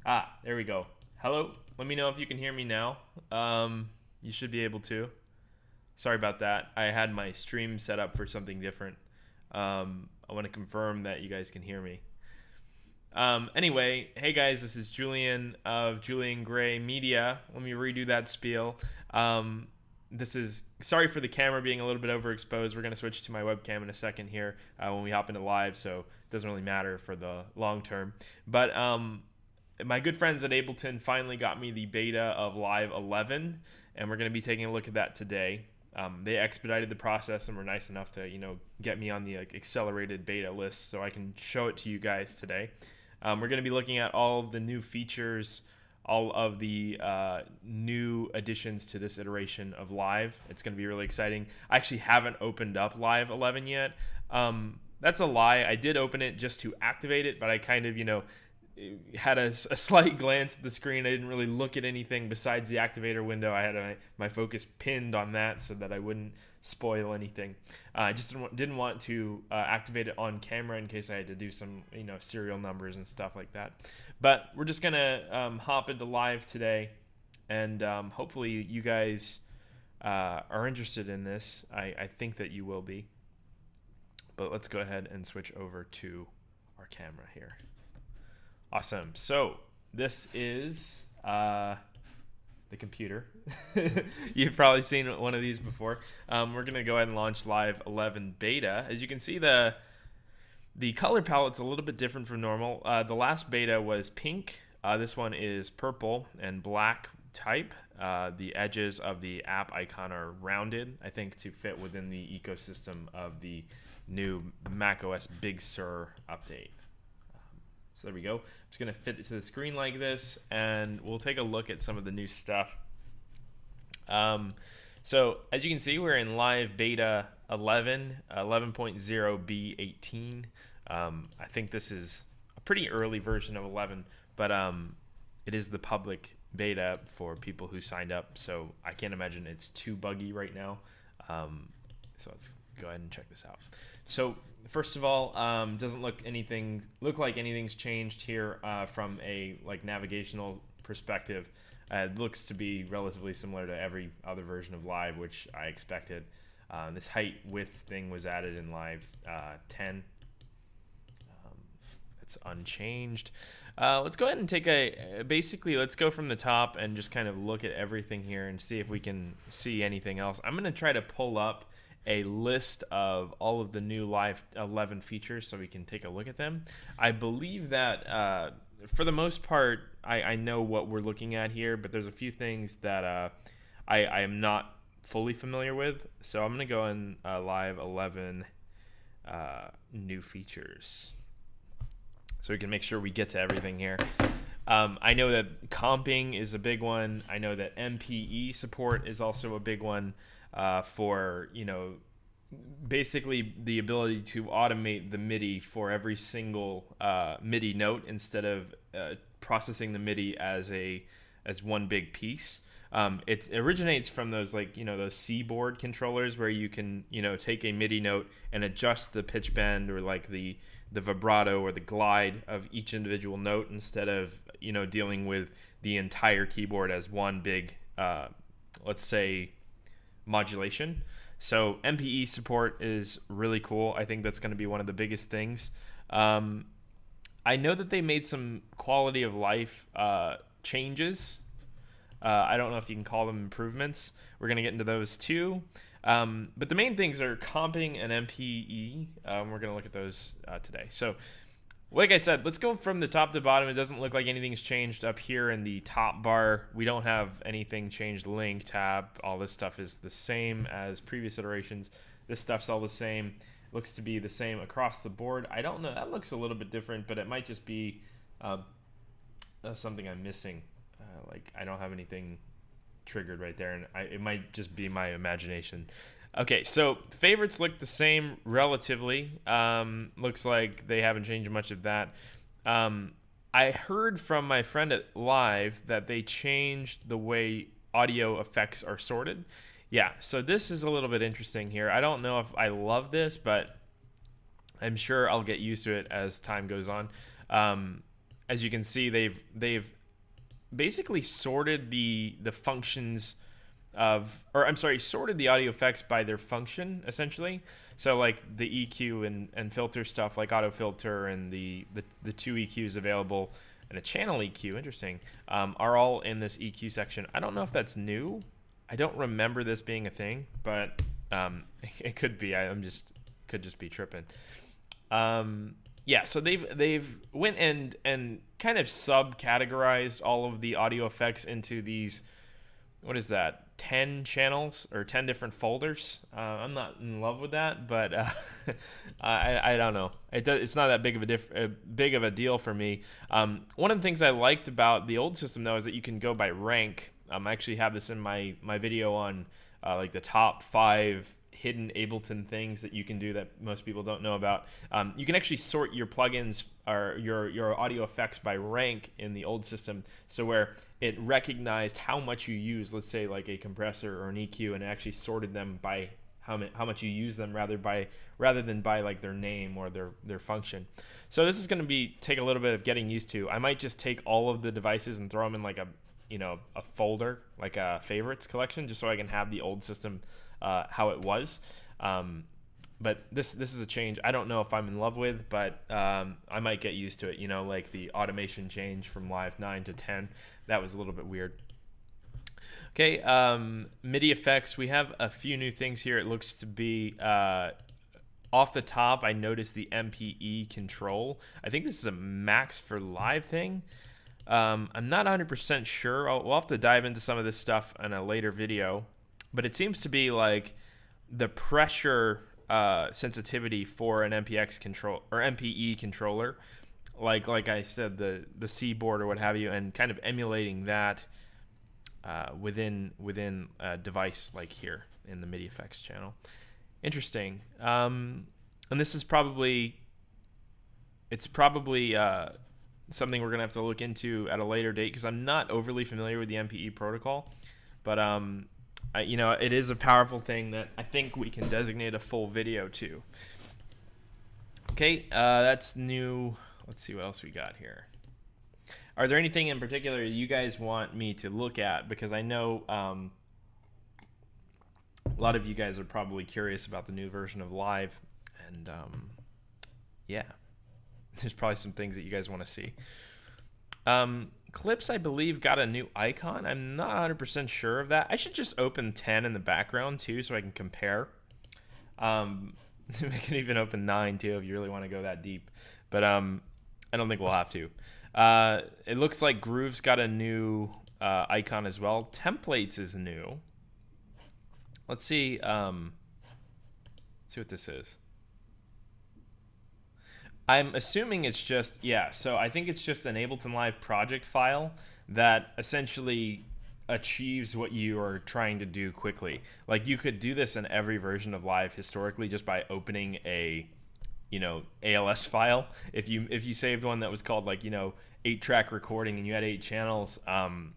There we go. Hello. Let me know if you can hear me now. You should be able to. Sorry about that. I had my stream set up for something different. I want to confirm that you guys can hear me. Anyway, hey guys, this is Julian of Julian Gray Media. Let me redo that spiel. This is sorry for the camera being a little bit overexposed. We're going to switch to my webcam in a second here when we hop into live, so it doesn't really matter for the long term. But my good friends at Ableton finally got me the beta of Live 11, and we're going to be taking a look at that today. They expedited the process and were nice enough to, get me on the accelerated beta list so I can show it to you guys today. We're going to be looking at all of the new features, all of the new additions to this iteration of Live. It's going to be really exciting. I actually haven't opened up Live 11 yet. That's a lie. I did open it just to activate it, but I kind of, had a slight glance at the screen. I didn't really look at anything besides the activator window. I had my focus pinned on that so that I wouldn't spoil anything. I just didn't want to activate it on camera in case I had to do some serial numbers and stuff like that. But we're just gonna hop into live today, and hopefully you guys are interested in this. I think that you will be. But let's go ahead and switch over to our camera here. Awesome. So this is the computer. You've probably seen one of these before. We're going to go ahead and launch Live 11 beta. As you can see, the color palette's a little bit different from normal. The last beta was pink. This one is purple and black type. The edges of the app icon are rounded, I think, to fit within the ecosystem of the new macOS Big Sur update. So there we go. I'm just going to fit it to the screen like this, and we'll take a look at some of the new stuff. So as you can see, we're in live beta 11, 11.0b18. I think this is a pretty early version of 11, but it is the public beta for people who signed up, so I can't imagine it's too buggy right now. So let's go ahead and check this out. So first of all, doesn't look like anything's changed here from a navigational perspective. It looks to be relatively similar to every other version of Live, which I expected. This height width thing was added in Live 10. It's unchanged. Let's go ahead and take let's go from the top and just kind of look at everything here and see if we can see anything else. I'm going to try to pull up a list of all of the new Live 11 features so we can take a look at them. I believe that for the most part, I know what we're looking at here, but there's a few things that I am not fully familiar with. So I'm going to go in Live 11 new features so we can make sure we get to everything here. I know that comping is a big one. I know that MPE support is also a big one. For basically the ability to automate the MIDI for every single MIDI note instead of processing the MIDI as one big piece. It originates from those those C-board controllers where you can take a MIDI note and adjust the pitch bend or the vibrato or the glide of each individual note instead of dealing with the entire keyboard as one big let's say modulation. So MPE support is really cool. I think that's going to be one of the biggest things. I know that they made some quality of life changes. I don't know if you can call them improvements. We're going to get into those too. But the main things are comping and MPE. We're going to look at those today. So like I said, let's go from the top to bottom. It doesn't look like anything's changed up here in the top bar. We don't have anything changed. Link, tab, all this stuff is the same as previous iterations. This stuff's all the same. Looks to be the same across the board. I don't know. That looks a little bit different, but it might just be something I'm missing. I don't have anything triggered right there, and it might just be my imagination. Okay, so favorites look the same relatively. Looks like they haven't changed much of that. I heard from my friend at Live that they changed the way audio effects are sorted. Yeah, so this is a little bit interesting here. I don't know if I love this, but I'm sure I'll get used to it as time goes on. as you can see, they've basically sorted the functions of, or I'm sorry, sorted the audio effects by their function, essentially. So like the EQ and filter stuff, like auto filter and the two EQs available and a channel EQ, interesting, are all in this EQ section. I don't know if that's new. I don't remember this being a thing, but it could be. Could just be tripping. Yeah, so they've went and kind of subcategorized all of the audio effects into these, what is that, 10 channels or 10 different folders. I'm not in love with that, but I don't know. It's not that big of a deal for me. One of the things I liked about the old system, though, is that you can go by rank. I actually have this in my video on like the top 5 hidden Ableton things that you can do that most people don't know about. You can actually sort your plugins or your audio effects by rank in the old system, so where it recognized how much you use, let's say like a compressor or an EQ, and it actually sorted them by how much you use them rather than by like their name or their function. So this is going to take a little bit of getting used to. I might just take all of the devices and throw them in like a folder, like a favorites collection, just so I can have the old system how it was. But this is a change I don't know if I'm in love with, but I might get used to it. Like the automation change from Live 9 to 10, that was a little bit weird. Okay, MIDI effects. We have a few new things here. It looks to be off the top, I noticed the MPE control. I think this is a Max for Live thing. I'm not 100% sure. We'll have to dive into some of this stuff in a later video, but it seems to be like the pressure sensitivity for an MPX control or MPE controller, like I said, the C board or what have you, and kind of emulating that within a device like here in the MIDI effects channel. Interesting. And this is probably something we're gonna have to look into at a later date, because I'm not overly familiar with the MPE protocol, but it is a powerful thing that I think we can designate a full video to. Okay, that's new. Let's see what else we got here. Are there anything in particular you guys want me to look at? Because I know a lot of you guys are probably curious about the new version of Live, and yeah, there's probably some things that you guys want to see. Clips, I believe, got a new icon. I'm not 100% sure of that. I should just open 10 in the background too, so I can compare. We can even open 9 too if you really want to go that deep, but I don't think we'll have to. It looks like Groove's got a new icon as well. Templates is new. Let's see. Let's see what this is. I'm assuming it's just, yeah, so I think it's just an Ableton Live project file that essentially achieves what you are trying to do quickly. Like, you could do this in every version of Live historically just by opening a, ALS file. If you saved one that was called 8-track recording and you had 8 channels,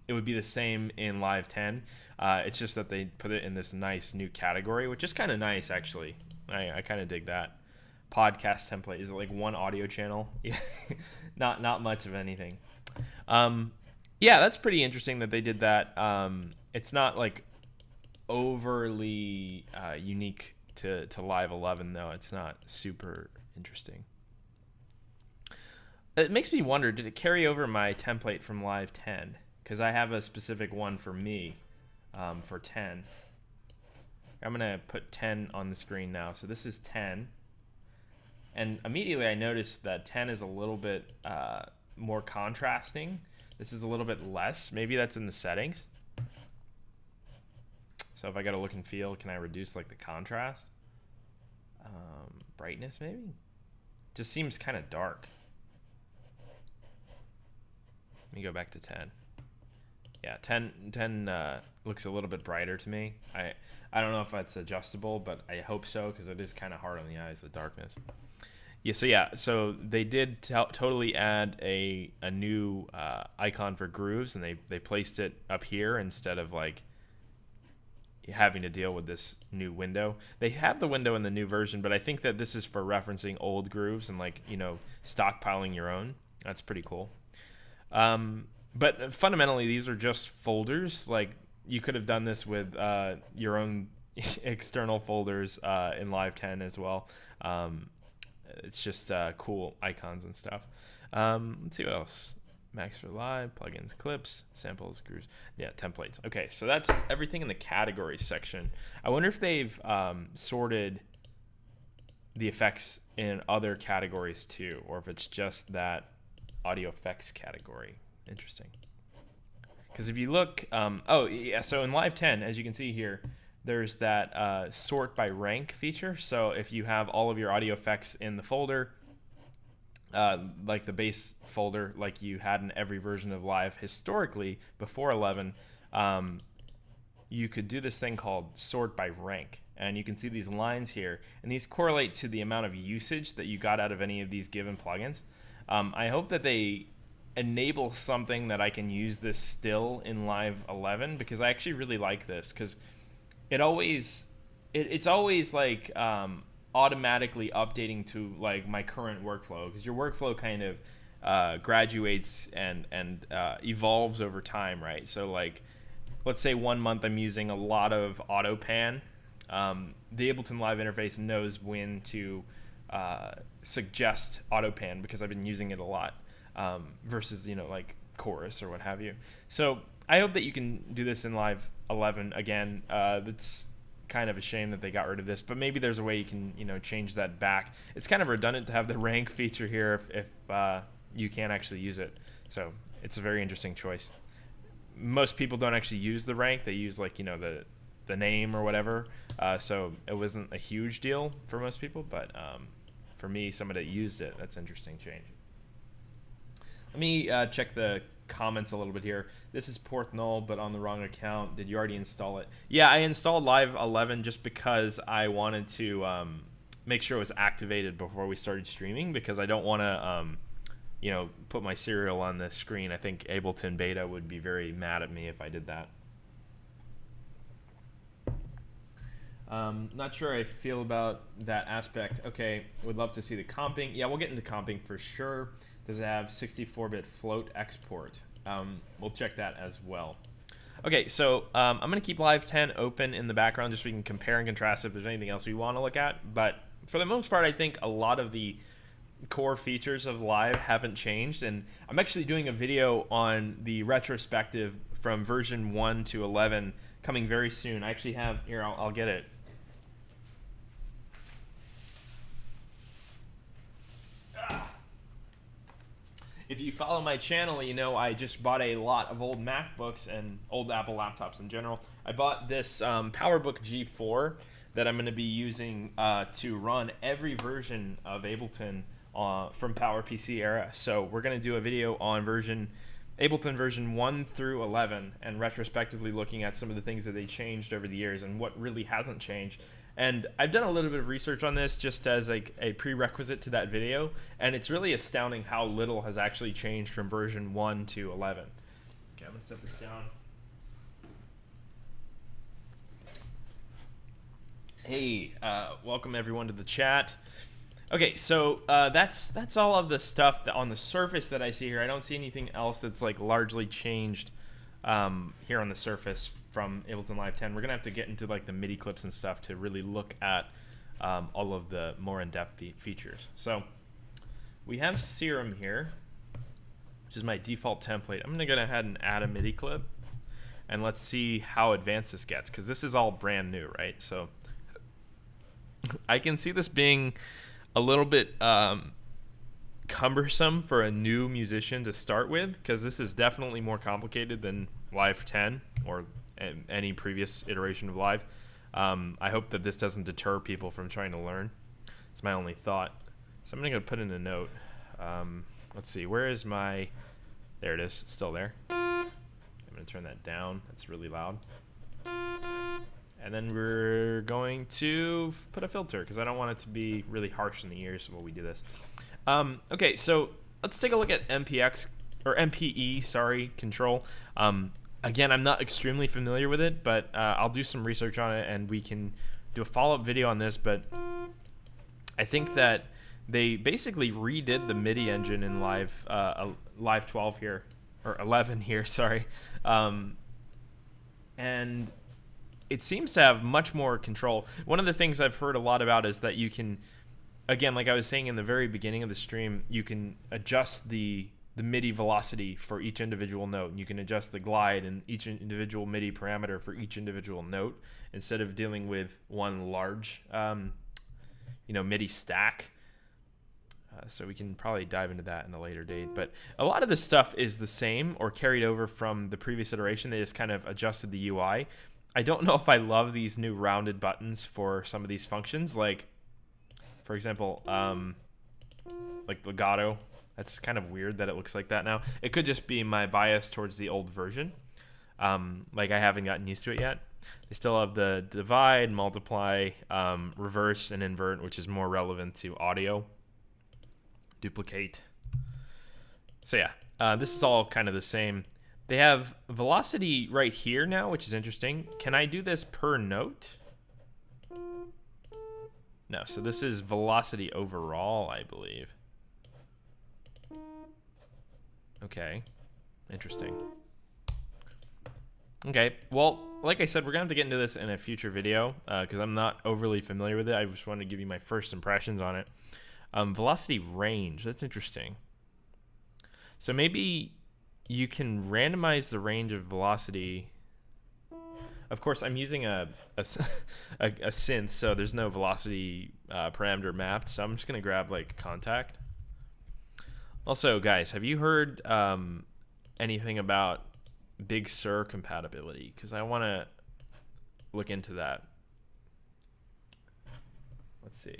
it would be the same in Live 10. It's just that they put it in this nice new category, which is kind of nice, actually. I kind of dig that. Podcast template, is it like one audio channel? not much of anything. Yeah, that's pretty interesting that they did that. It's not like overly unique to Live 11 though. It's not super interesting. It makes me wonder, did it carry over my template from Live 10? Because I have a specific one for me for 10. I'm gonna put 10 on the screen now. So this is 10. And immediately I noticed that 10 is a little bit more contrasting. This is a little bit less. Maybe that's in the settings. So if I got a look and feel, can I reduce like the contrast? Brightness maybe? Just seems kind of dark. Let me go back to 10. Yeah, 10 looks a little bit brighter to me. I don't know if that's adjustable, but I hope so, because it is kind of hard on the eyes, the darkness. Yeah, so they did totally add a new icon for Grooves, and they placed it up here instead of like having to deal with this new window. They have the window in the new version, but I think that this is for referencing old grooves and stockpiling your own. That's pretty cool. But fundamentally, these are just folders. Like, you could have done this with your own external folders in Live 10 as well. It's just cool icons and stuff. Let's see what else. Max for Live, plugins, clips, samples, grooves. Yeah, templates. Okay, so that's everything in the categories section. I wonder if they've sorted the effects in other categories too, or if it's just that audio effects category. Interesting. Because if you look, oh yeah, so in Live 10, as you can see here, there's that sort by rank feature. So if you have all of your audio effects in the folder, like the base folder, like you had in every version of Live historically before 11, you could do this thing called sort by rank. And you can see these lines here, and these correlate to the amount of usage that you got out of any of these given plugins. I hope that they enable something that I can use this still in Live 11, because I actually really like this, because it's always like automatically updating to like my current workflow, because your workflow kind of graduates and evolves over time, right? So like, let's say 1 month I'm using a lot of auto pan. The Ableton Live interface knows when to suggest auto pan, because I've been using it a lot, versus, you know, like chorus or what have you. So I hope that you can do this in Live 11 again. That's kind of a shame that they got rid of this, but maybe there's a way you can, you know, change that back. It's kind of redundant to have the rank feature here if you can't actually use it. So it's a very interesting choice. Most people don't actually use the rank. They use, like, you know, the name or whatever. So it wasn't a huge deal for most people, but for me, somebody that used it, that's an interesting change. Let me check the comments a little bit here. This is Port Null, but on the wrong account. Did you already install it? Yeah, I installed Live 11 just because I wanted to make sure it was activated before we started streaming, because I don't want to you know, put my serial on the screen. I think Ableton Beta would be very mad at me if I did that. Not sure I feel about that aspect. Okay, would love to see the comping. Yeah, we'll get into comping for sure. Does it have 64-bit float export? We'll check that as well. Okay, so I'm going to keep Live 10 open in the background just so we can compare and contrast if there's anything else we want to look at. But for the most part, I think a lot of the core features of Live haven't changed. And I'm actually doing a video on the retrospective from version 1 to 11 coming very soon. I actually have, here, I'll get it. If you follow my channel, you know I just bought a lot of old MacBooks and old Apple laptops in general. I bought this PowerBook G4 that I'm going to be using to run every version of Ableton from PowerPC era. So we're going to do a video on Ableton version 1 through 11 and retrospectively looking at some of the things that they changed over the years and what really hasn't changed. And I've done a little bit of research on this just as like a prerequisite to that video, and it's really astounding how little has actually changed from version 1 to 11. Okay, I'm going to set this down. Hey, welcome everyone to the chat. Okay, so that's all of the stuff that on the surface that I see here. I don't see anything else that's like largely changed here on the surface from Ableton Live 10. We're gonna have to get into like the MIDI clips and stuff to really look at all of the more in-depth features. So we have Serum here, which is my default template. I'm gonna go ahead and add a MIDI clip, and let's see how advanced this gets, because this is all brand new, right? So I can see this being a little bit cumbersome for a new musician to start with, because this is definitely more complicated than Live 10 or any previous iteration of Live. I hope that this doesn't deter people from trying to learn. It's my only thought. So I'm going to put in a note. Let's see, where is my... There it is. It's still there. I'm going to turn that down. That's really loud. And then we're going to put a filter, because I don't want it to be really harsh in the ears while we do this. Okay, so let's take a look at MPX, or MPE, sorry, control. Again, I'm not extremely familiar with it, but I'll do some research on it, and we can do a follow-up video on this. But I think that they basically redid the MIDI engine in Live 12 here. or 11 here, sorry. And it seems to have much more control. One of the things I've heard a lot about is that you can, again, like I was saying in the very beginning of the stream, you can adjust the MIDI velocity for each individual note. And you can adjust the glide and each individual MIDI parameter for each individual note instead of dealing with one large, MIDI stack. So we can probably dive into that in a later date. But a lot of this stuff is the same or carried over from the previous iteration. They just kind of adjusted the UI. I don't know if I love these new rounded buttons for some of these functions. Like, for example, like legato. That's kind of weird that it looks like that now. It could just be my bias towards the old version. Like I haven't gotten used to it yet. They still have the divide, multiply, reverse, and invert, which is more relevant to audio. Duplicate. So yeah, this is all kind of the same. They have velocity right here now, which is interesting. Can I do this per note? No, so this is velocity overall, I believe. Okay, interesting. Okay, well, like I said, we're going to have to get into this in a future video because I'm not overly familiar with it. I just wanted to give you my first impressions on it. Velocity range, that's interesting. So maybe you can randomize the range of velocity. Of course, I'm using a synth, so there's no velocity parameter mapped. So I'm just going to grab like contact. Also, guys, have you heard anything about Big Sur compatibility? Because I want to look into that. Let's see.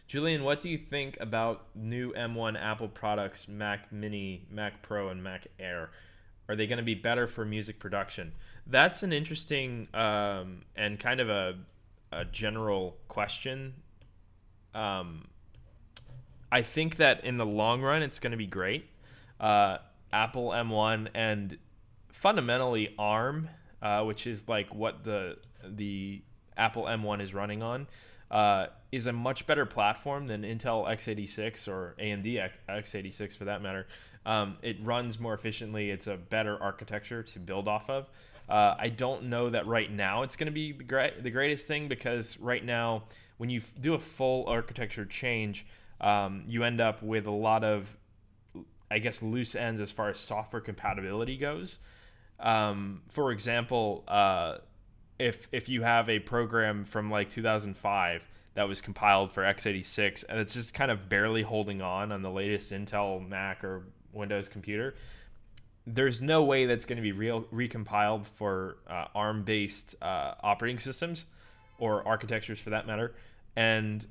Julian, what do you think about new M1 Apple products, Mac Mini, Mac Pro, and Mac Air? Are they going to be better for music production? That's an interesting and kind of a general question. I think that in the long run, it's going to be great. Apple M1 and fundamentally ARM, which is like what the Apple M1 is running on, is a much better platform than Intel x86 or AMD x86 for that matter. It runs more efficiently. It's a better architecture to build off of. I don't know that right now it's going to be the greatest thing, because right now when you do a full architecture change, you end up with a lot of, I guess, loose ends as far as software compatibility goes. For example, if you have a program from like 2005 that was compiled for x86 and it's just kind of barely holding on the latest Intel Mac or Windows computer, there's no way that's going to be recompiled for ARM-based operating systems or architectures for that matter. And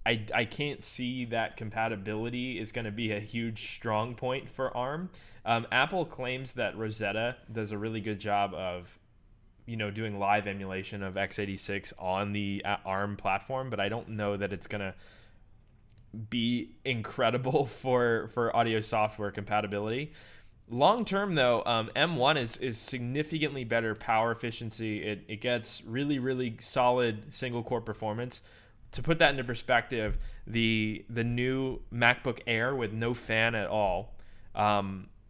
I can't see that compatibility is going to be a huge strong point for ARM. Apple claims that Rosetta does a really good job of, doing live emulation of x86 on the ARM platform, but I don't know that it's going to be incredible for audio software compatibility. Long term, though, M1 is significantly better power efficiency. It gets really, really solid single core performance. To put that into perspective, the new MacBook Air with no fan at all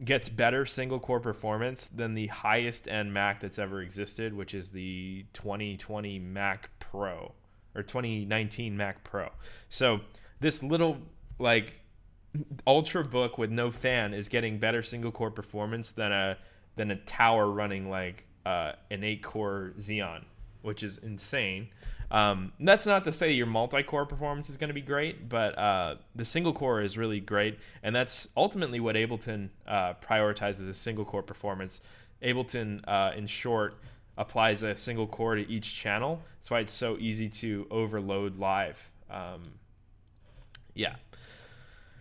gets better single core performance than the highest end Mac that's ever existed, which is the 2020 Mac Pro or 2019 Mac Pro. So this little like Ultrabook with no fan is getting better single core performance than a tower running like an 8-core Xeon, which is insane. That's not to say your multi-core performance is going to be great, but the single core is really great, and that's ultimately what Ableton prioritizes, is single core performance. Ableton, in short, applies a single core to each channel. That's why it's so easy to overload live.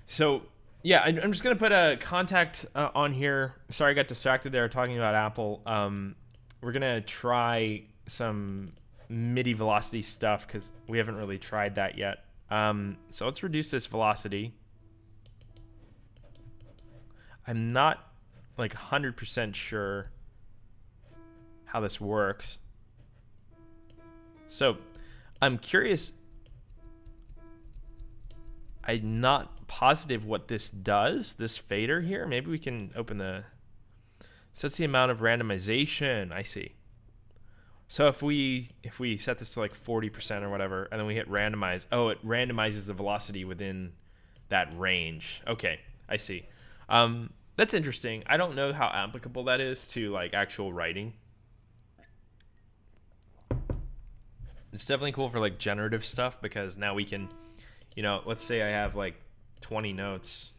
So, yeah, I'm just going to put a contact on here. Sorry, I got distracted there talking about Apple. We're going to try some MIDI velocity stuff because we haven't really tried that yet. So let's reduce this velocity. I'm not like 100% sure how this works. So I'm curious. I'm not positive what this does, this fader here. Maybe we can open the, sets the amount of randomization. I see. So if we set this to like 40% or whatever, and then we hit randomize, oh, it randomizes the velocity within that range. Okay, I see. That's interesting. I don't know how applicable that is to like actual writing. It's definitely cool for like generative stuff, because now we can, you know, let's say I have like 20 notes,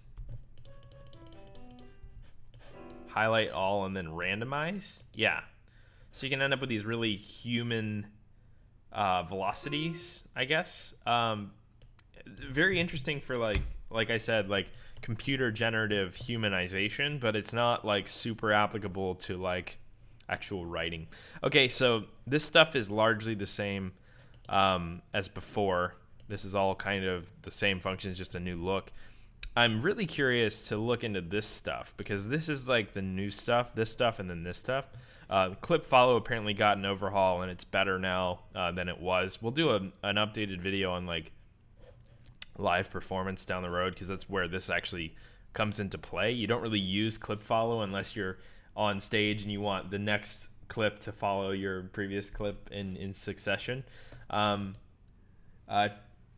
highlight all and then randomize. Yeah. So you can end up with these really human velocities, I guess. Very interesting for like I said, like computer generative humanization, but it's not like super applicable to like actual writing. Okay, so this stuff is largely the same as before. This is all kind of the same functions, just a new look. I'm really curious to look into this stuff, because this is like the new stuff, this stuff, and then this stuff. Clip follow apparently got an overhaul, and it's better now than it was. We'll do an updated video on like live performance down the road, because that's where this actually comes into play. You don't really use clip follow unless you're on stage and you want the next clip to follow your previous clip in succession.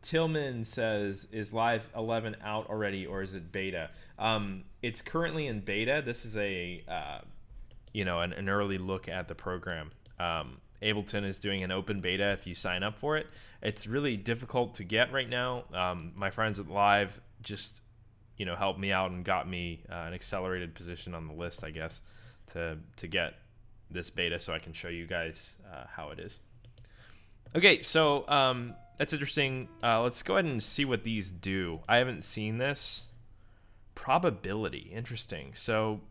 Tillman says, is Live 11 out already, or is it beta? It's currently in beta. This is a an early look at the program. Ableton is doing an open beta if you sign up for it. It's really difficult to get right now. My friends at Live just helped me out and got me an accelerated position on the list, I guess, to get this beta so I can show you guys how it is. Okay, so that's interesting. Let's go ahead and see what these do. I haven't seen this. Probability, interesting. So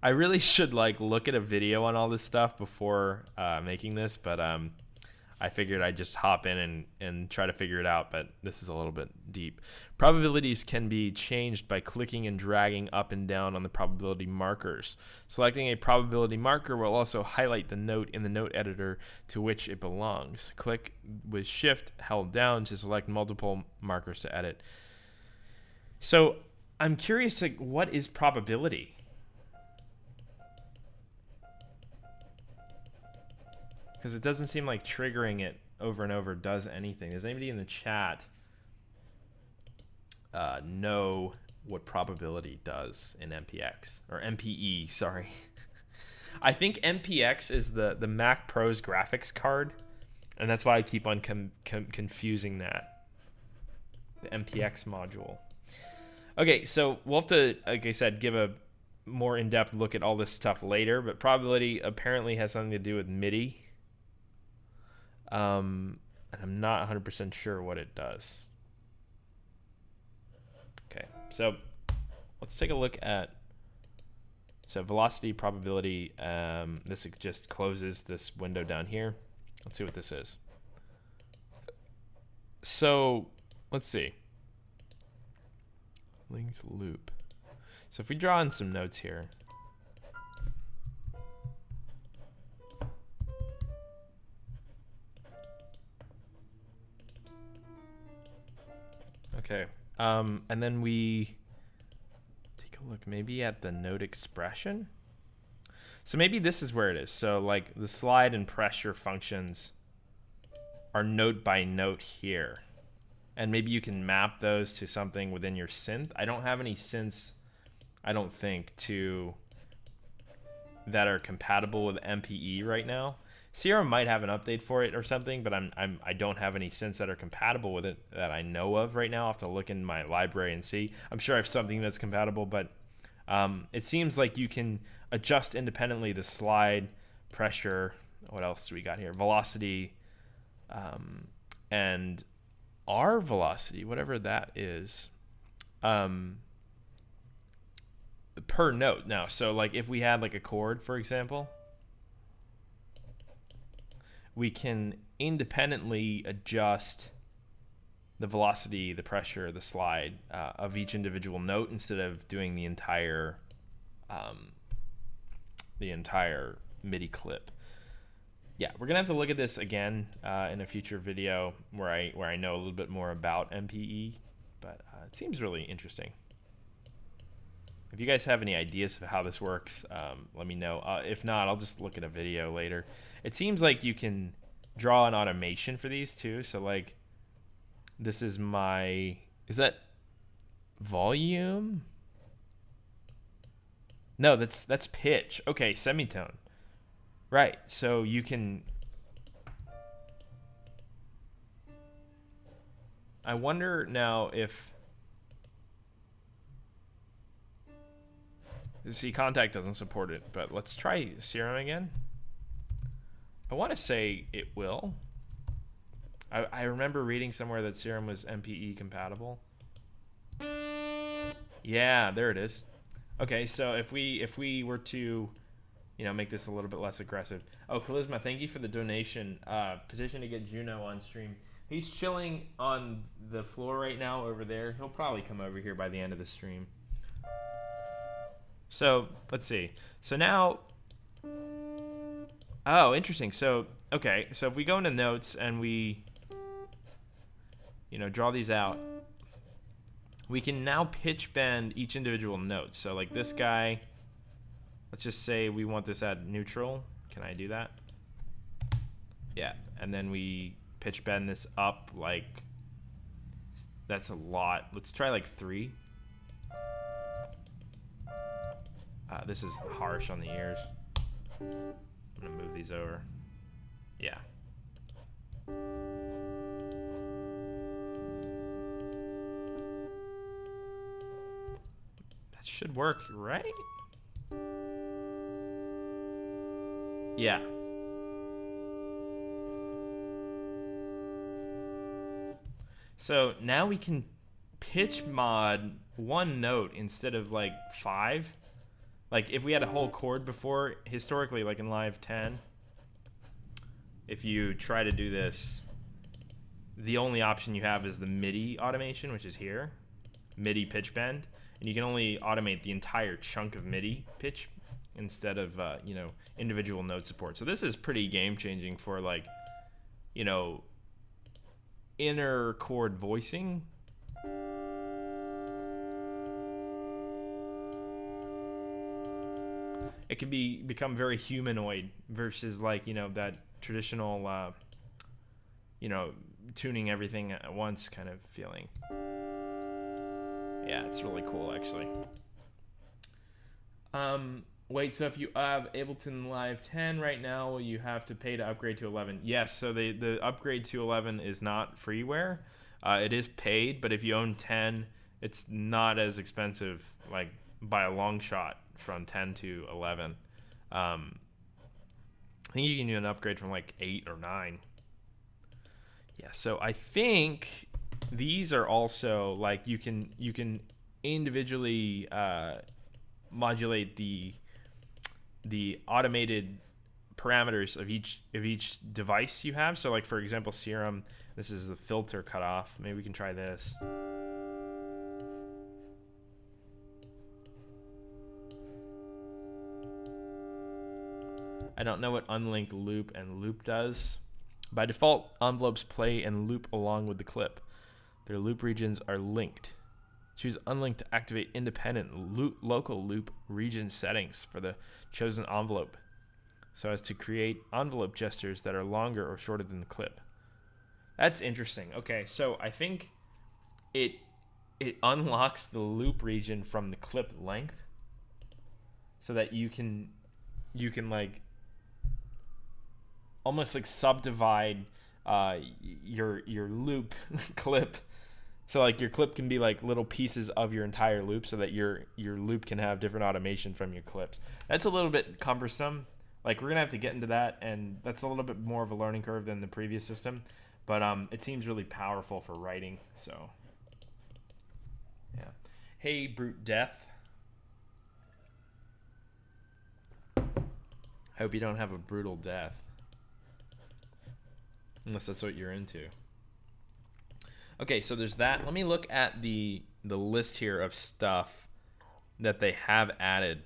I really should like look at a video on all this stuff before making this, but I figured I'd just hop in and try to figure it out, but this is a little bit deep. Probabilities can be changed by clicking and dragging up and down on the probability markers. Selecting a probability marker will also highlight the note in the note editor to which it belongs. Click with Shift held down to select multiple markers to edit. So I'm curious to what is probability? Because it doesn't seem like triggering it over and over does anything. Does anybody in the chat know what probability does in MPX? Or MPE, sorry. I think MPX is the Mac Pro's graphics card, and that's why I keep on confusing that. The MPX module. Okay, so we'll have to, like I said, give a more in-depth look at all this stuff later, but probability apparently has something to do with MIDI. And I'm not 100% sure what it does. Okay, so let's take a look at, so velocity, probability. This just closes this window down here. Let's see what this is. So let's see. Linked loop. So if we draw in some notes here. Okay, and then we take a look maybe at the note expression. So maybe this is where it is. So like the slide and pressure functions are note by note here. And maybe you can map those to something within your synth. I don't have any synths, I don't think, that are compatible with MPE right now. Sierra might have an update for it or something, but I don't have any synths that are compatible with it that I know of right now. I'll have to look in my library and see. I'm sure I have something that's compatible, but it seems like you can adjust independently the slide, pressure, what else do we got here? Velocity, and R velocity, whatever that is, per note now. So like if we had like a chord, for example, we can independently adjust the velocity, the pressure, the slide of each individual note instead of doing the entire MIDI clip. yeah, we're gonna have to look at this again in a future video where I know a little bit more about MPE, but it seems really interesting. If you guys have any ideas of how this works, let me know. If not, I'll just look at a video later. It seems like you can draw an automation for these too. So like, this is my, is that volume? No, that's pitch. Okay, semitone. Right, so you can, I wonder now if, see, Contact doesn't support it, but let's try Serum again. I want to say it will. I remember reading somewhere that Serum was MPE compatible. Yeah, there it is. Okay, so if we were to, you know, make this a little bit less aggressive. Oh, Charisma, thank you for the donation. Petition to get Juno on stream. He's chilling on the floor right now over there. He'll probably come over here by the end of the stream. So let's see. So now, oh, interesting. So, okay. So if we go into notes and we, you know, draw these out, we can now pitch bend each individual note. So like this guy, let's just say we want this at neutral. Can I do that? Yeah. And then we pitch bend this up like, that's a lot. Let's try like 3. This is harsh on the ears. I'm gonna move these over. Yeah. That should work, right? Yeah. So now we can pitch mod 1 note instead of like 5. Like if we had a whole chord before, historically, like in Live 10, if you try to do this, the only option you have is the MIDI automation, which is here, MIDI pitch bend, and you can only automate the entire chunk of MIDI pitch instead of you know, individual note support. So this is pretty game changing for like, you know, inner chord voicing. It can become very humanoid versus like, you know, that traditional, you know, tuning everything at once kind of feeling. Yeah, it's really cool actually. Wait, so if you have Ableton Live 10 right now, you have to pay to upgrade to 11. Yes, so the upgrade to 11 is not freeware. It is paid, but if you own 10, it's not as expensive, like by a long shot, from 10 to 11. I think you can do an upgrade from like 8 or 9. Yeah, so I think these are also like you can individually modulate the automated parameters of each device you have. So like for example, Serum, this is the filter cutoff. Maybe we can try this. I don't know what unlinked loop and loop does. By default, envelopes play and loop along with the clip. Their loop regions are linked. Choose unlinked to activate independent local loop region settings for the chosen envelope, so as to create envelope gestures that are longer or shorter than the clip. That's interesting. Okay, so I think it unlocks the loop region from the clip length, so that you can like almost like subdivide your loop clip. So like your clip can be like little pieces of your entire loop, so that your loop can have different automation from your clips. That's a little bit cumbersome. Like we're gonna have to get into that, and that's a little bit more of a learning curve than the previous system. But it seems really powerful for writing. So yeah. Hey, Brute Death. I hope you don't have a brutal death. Unless that's what you're into. Okay, so there's that. Let me look at the list here of stuff that they have added.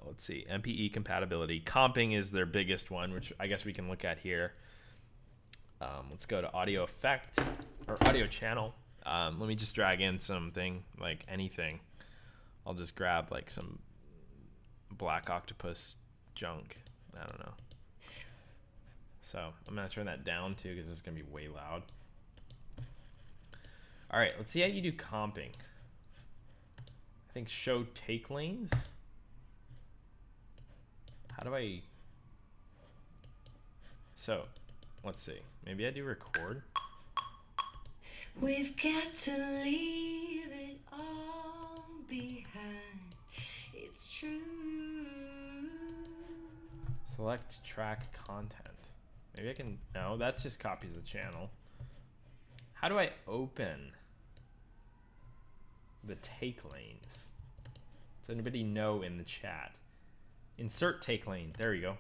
Let's see, MPE compatibility. Comping is their biggest one, which I guess we can look at here. Let's go to audio effect or audio channel. Let me just drag in something like anything. I'll just grab like some Black Octopus junk. I don't know. So I'm gonna turn that down too because it's gonna be way loud. All right, let's see how you do comping. I think show take lanes. How do I? So let's see. Maybe I do record. We've got to leave it all behind. It's true. Select track content. Maybe I can. No, that just copies the channel. How do I open the take lanes? Does anybody know in the chat? Insert take lane. There you go.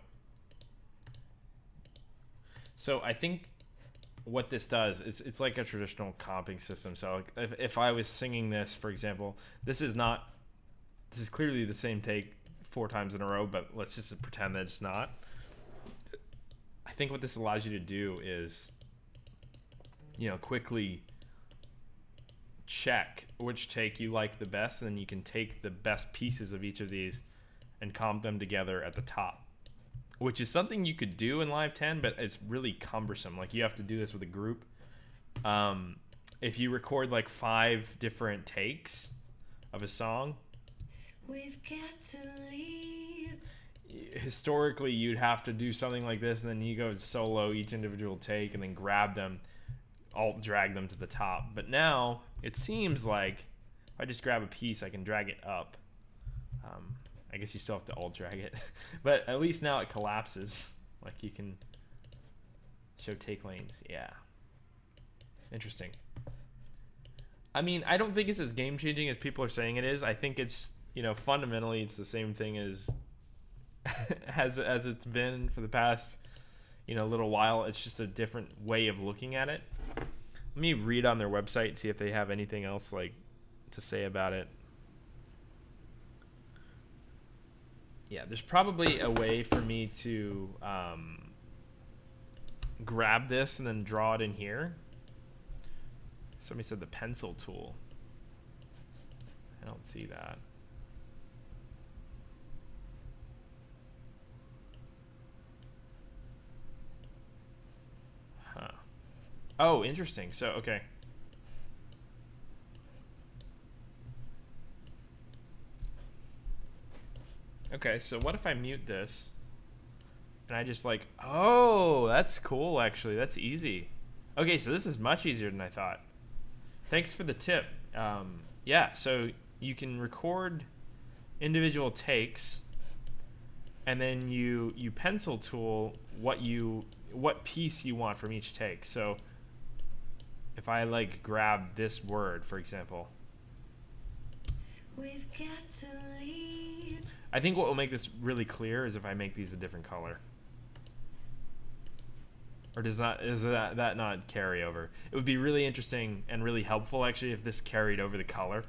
So I think what this does is it's like a traditional comping system. So if I was singing this, for example, this is clearly the same take 4 times in a row, but let's just pretend that it's not. I think what this allows you to do is, quickly check which take you like the best, and then you can take the best pieces of each of these and comp them together at the top, which is something you could do in Live 10, but it's really cumbersome. Like, you have to do this with a group. If you record like 5 different takes of a song, we've got to leave. Historically, you'd have to do something like this, and then you go solo each individual take and then grab them, alt drag them to the top. But now it seems like if I just grab a piece, I can drag it up. I guess you still have to alt drag it, but at least now it collapses. Like, you can show take lanes. Yeah. Interesting. I mean, I don't think it's as game changing as people are saying it is. I think it's, fundamentally it's the same thing as as it's been for the past, little while. It's just a different way of looking at it. Let me read on their website and see if they have anything else like to say about it. Yeah, there's probably a way for me to grab this and then draw it in here. Somebody said the pencil tool. I don't see that. Huh. Oh, interesting. So, okay. Okay, so what if I mute this and I just oh, that's cool, actually. That's easy. Okay, so this is much easier than I thought. Thanks for the tip. Yeah, so you can record individual takes, and then you pencil tool what piece you want from each take. So if I grab this word, for example, we've got to leave. I think what will make this really clear is if I make these a different color. Or is that not carry over? It would be really interesting and really helpful, actually, if this carried over the color.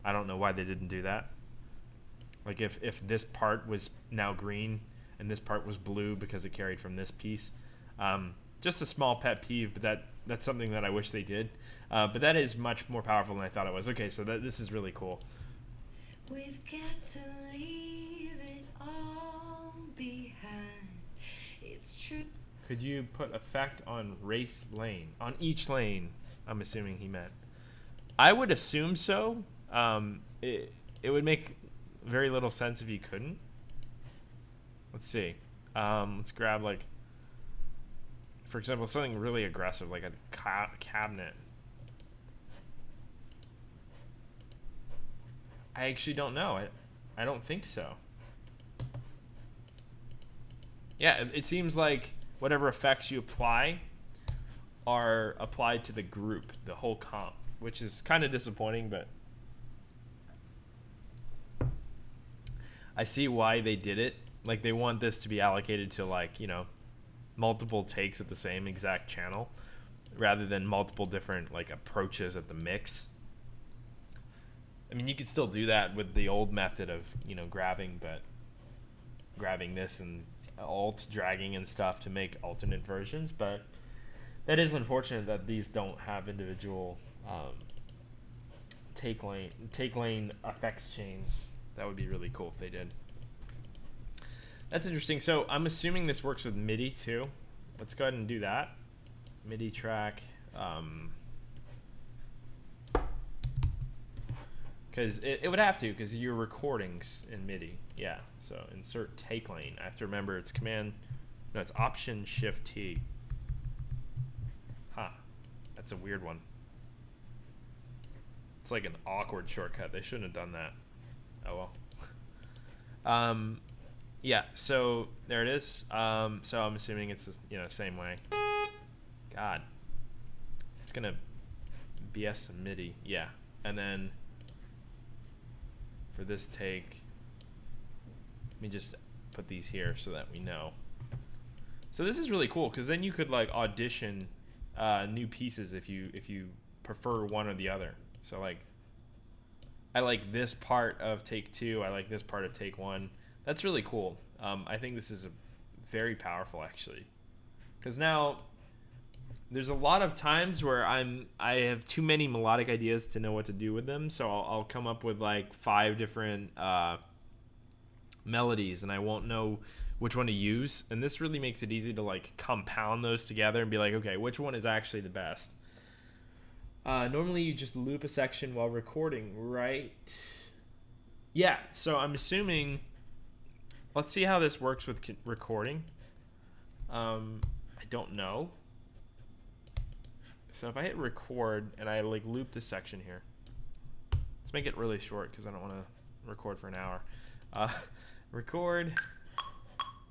I don't know why they didn't do that. Like, if this part was now green and this part was blue because it carried from this piece. Just a small pet peeve, but that's something that I wish they did. But that is much more powerful than I thought it was. Okay, so this is really cool. We've got to leave it all behind. It's true. Could you put effect on race lane? On each lane, I'm assuming he meant. I would assume so. It would make very little sense if you couldn't. Let's see. Let's grab, for example, something really aggressive, like a cabinet. I actually don't know. I don't think so. Yeah, it seems like whatever effects you apply are applied to the group, the whole comp, which is kind of disappointing, but I see why they did it. Like, they want this to be allocated to multiple takes at the same exact channel rather than multiple different approaches at the mix. I mean, you could still do that with the old method of, grabbing, but grabbing this and alt dragging and stuff to make alternate versions, but that is unfortunate that these don't have individual take lane effects chains. That would be really cool if they did. That's interesting. So I'm assuming this works with MIDI too. Let's go ahead and do that. MIDI track. Because it would have to, because your recordings in MIDI. Yeah, so insert take lane. I have to remember it's command, no, it's option shift T. Huh, that's a weird one. It's like an awkward shortcut. They shouldn't have done that. Oh well. Yeah, so there it is. So I'm assuming it's the, you know, same way. God, it's gonna BS some MIDI. Yeah, and then for this take, let me just put these here so that we know. So this is really cool, because then you could like audition new pieces if you prefer one or the other. So like, I like this part of take 2, I like this part of take 1. That's really cool. I think this is very powerful, actually, because now there's a lot of times where I have too many melodic ideas to know what to do with them, so I'll come up with like 5 different melodies, and I won't know which one to use. And this really makes it easy to like compound those together and be like, okay, which one is actually the best? Normally you just loop a section while recording, right? Yeah, so I'm assuming, let's see how this works with recording. I don't know. So if I hit record and I like loop this section here, let's make it really short because I don't want to record for an hour. Record.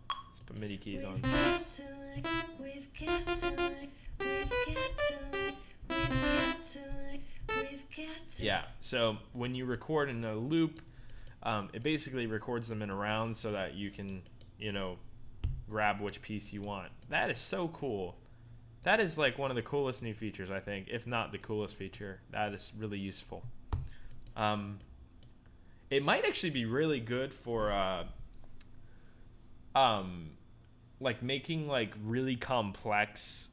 Let's put MIDI keys on. Yeah, so when you record in a loop, it basically records them in a round so that you can, you know, grab which piece you want. That is so cool. That is like one of the coolest new features, I think, if not the coolest feature. That is really useful. It might actually be really good for like making like really complex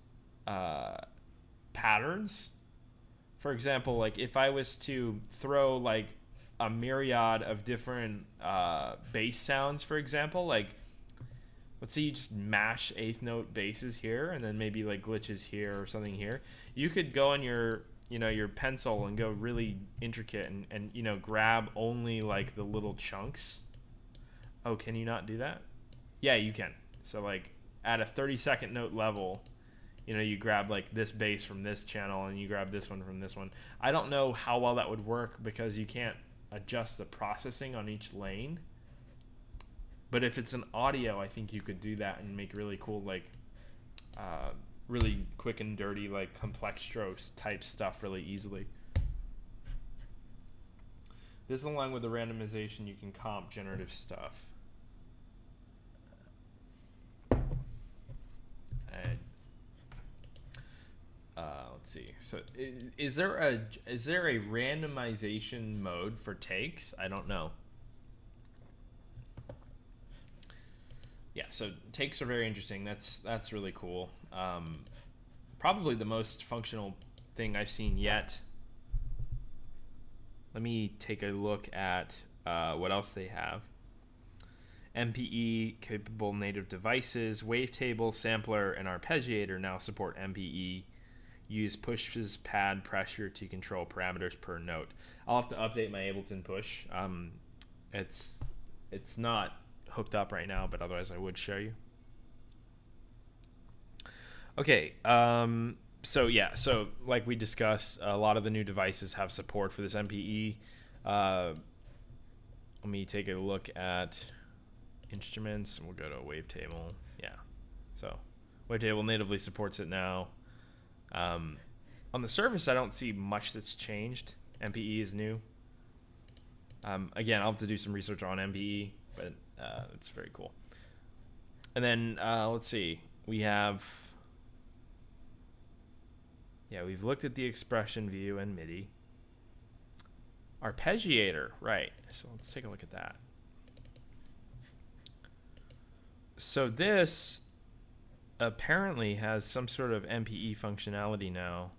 patterns. For example, like if I was to throw like a myriad of different bass sounds, for example, like let's say you just mash 8th note basses here and then maybe like glitches here or something here. You could go on your, you know, your pencil and go really intricate and you know, grab only like the little chunks. Oh, can you not do that? Yeah, you can. So like at a 32nd note level, you know, you grab like this bass from this channel and you grab this one from this one. I don't know how well that would work because you can't adjust the processing on each lane. But if it's an audio, I think you could do that and make really cool, like, really quick and dirty, like complex strokes type stuff really easily. This, along with the randomization, you can comp generative stuff. And let's see. So, is there a randomization mode for takes? I don't know. Yeah, so takes are very interesting. That's really cool. Probably the most functional thing I've seen yet. Let me take a look at what else they have. MPE capable native devices, wavetable, sampler, and arpeggiator now support MPE. Use pushes pad pressure to control parameters per note. I'll have to update my Ableton push. It's not hooked up right now, but otherwise I would show you. Okay, so yeah, so like we discussed, a lot of the new devices have support for this MPE. Let me take a look at instruments and we'll go to wavetable. Yeah, so wavetable natively supports it now. On the surface, I don't see much that's changed. MPE is new. Again, I'll have to do some research on MPE, but it's very cool. And then let's see, we have, yeah, we've looked at the expression view and MIDI. Arpeggiator, right? So let's take a look at that. So this apparently has some sort of MPE functionality now.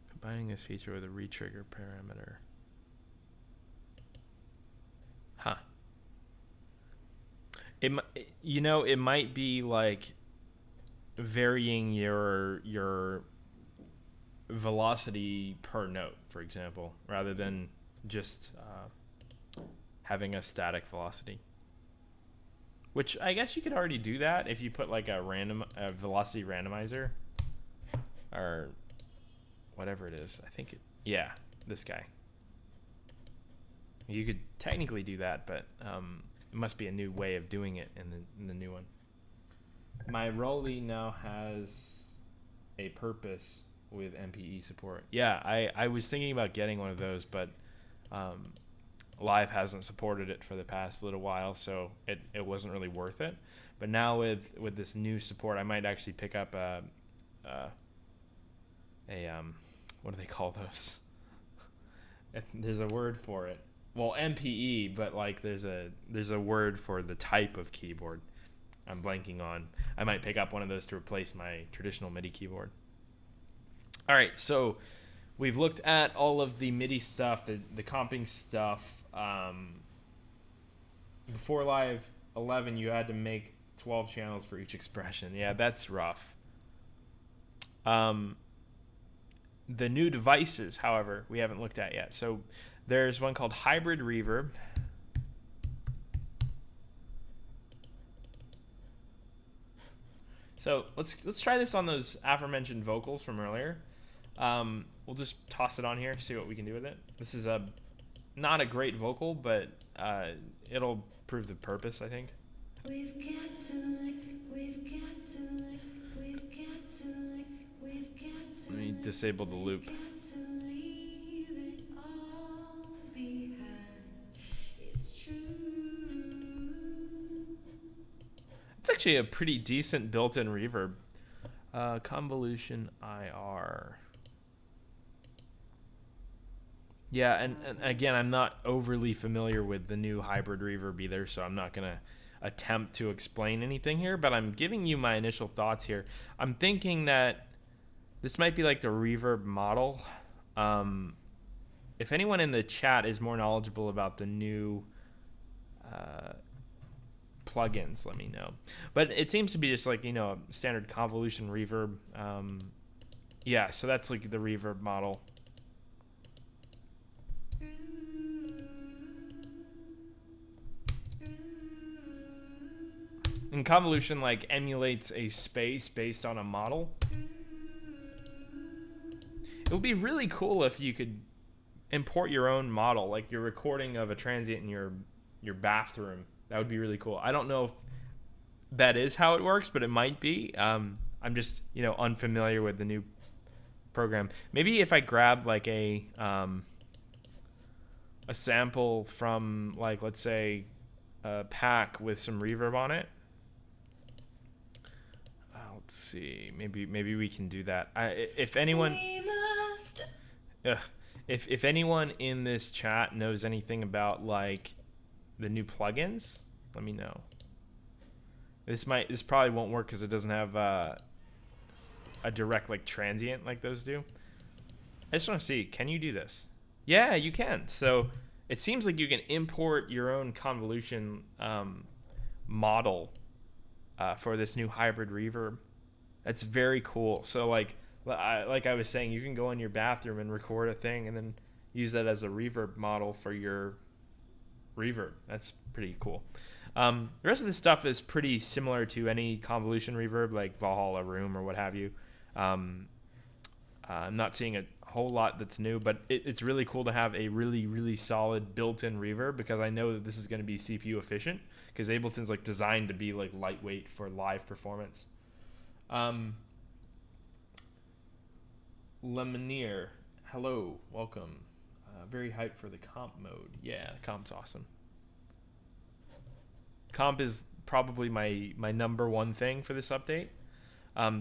Combining this feature with a retrigger parameter. Huh. It might be like varying your velocity per note, for example, rather than just having a static velocity. Which I guess you could already do that if you put like a velocity randomizer or whatever it is. I think yeah, this guy. You could technically do that, but it must be a new way of doing it in the new one. My Rolly now has a purpose with MPE support. Yeah, I was thinking about getting one of those, but Live hasn't supported it for the past little while, so it wasn't really worth it. But now with this new support, I might actually pick up a what do they call those? There's a word for it. Well, MPE, but like there's a word for the type of keyboard. I'm blanking on. I might pick up one of those to replace my traditional MIDI keyboard. All right, so we've looked at all of the MIDI stuff, the comping stuff. Before Live 11, you had to make 12 channels for each expression. Yeah, that's rough. The new devices, however, we haven't looked at yet. So there's one called Hybrid Reverb. So let's try this on those aforementioned vocals from earlier. We'll just toss it on here, see what we can do with it. This is not a great vocal, but it'll prove the purpose, I think. We've got to lick, we've got to lick, we've got to lick, we've got to Let me disable the loop. got to leave it all behind. It's true. It's actually a pretty decent built-in reverb. Convolution IR. Yeah, and again, I'm not overly familiar with the new hybrid reverb either, so I'm not going to attempt to explain anything here, but I'm giving you my initial thoughts here. I'm thinking that this might be like the reverb model. If anyone in the chat is more knowledgeable about the new plugins, let me know. But it seems to be just like, a standard convolution reverb. Yeah, so that's like the reverb model. And convolution like emulates a space based on a model. It would be really cool if you could import your own model, like your recording of a transient in your bathroom. That would be really cool. I don't know if that is how it works, but it might be. I'm just unfamiliar with the new program. Maybe if I grab like a sample from, like, let's say a pack with some reverb on it. Let's see. Maybe we can do that. If anyone, if anyone in this chat knows anything about like the new plugins, let me know. This probably won't work because it doesn't have a direct like transient like those do. I just want to see, can you do this? Yeah, you can. So it seems like you can import your own convolution model for this new hybrid reverb. That's very cool. So like I was saying, you can go in your bathroom and record a thing and then use that as a reverb model for your reverb. That's pretty cool. The rest of this stuff is pretty similar to any convolution reverb like Valhalla Room or what have you. I'm not seeing a whole lot that's new, but it's really cool to have a really, really solid built-in reverb, because I know that this is going to be CPU efficient, because Ableton's like designed to be like lightweight for live performance. Lemonier, hello, welcome. Very hyped for the comp mode. Yeah, the comp's awesome. Comp is probably my number one thing for this update.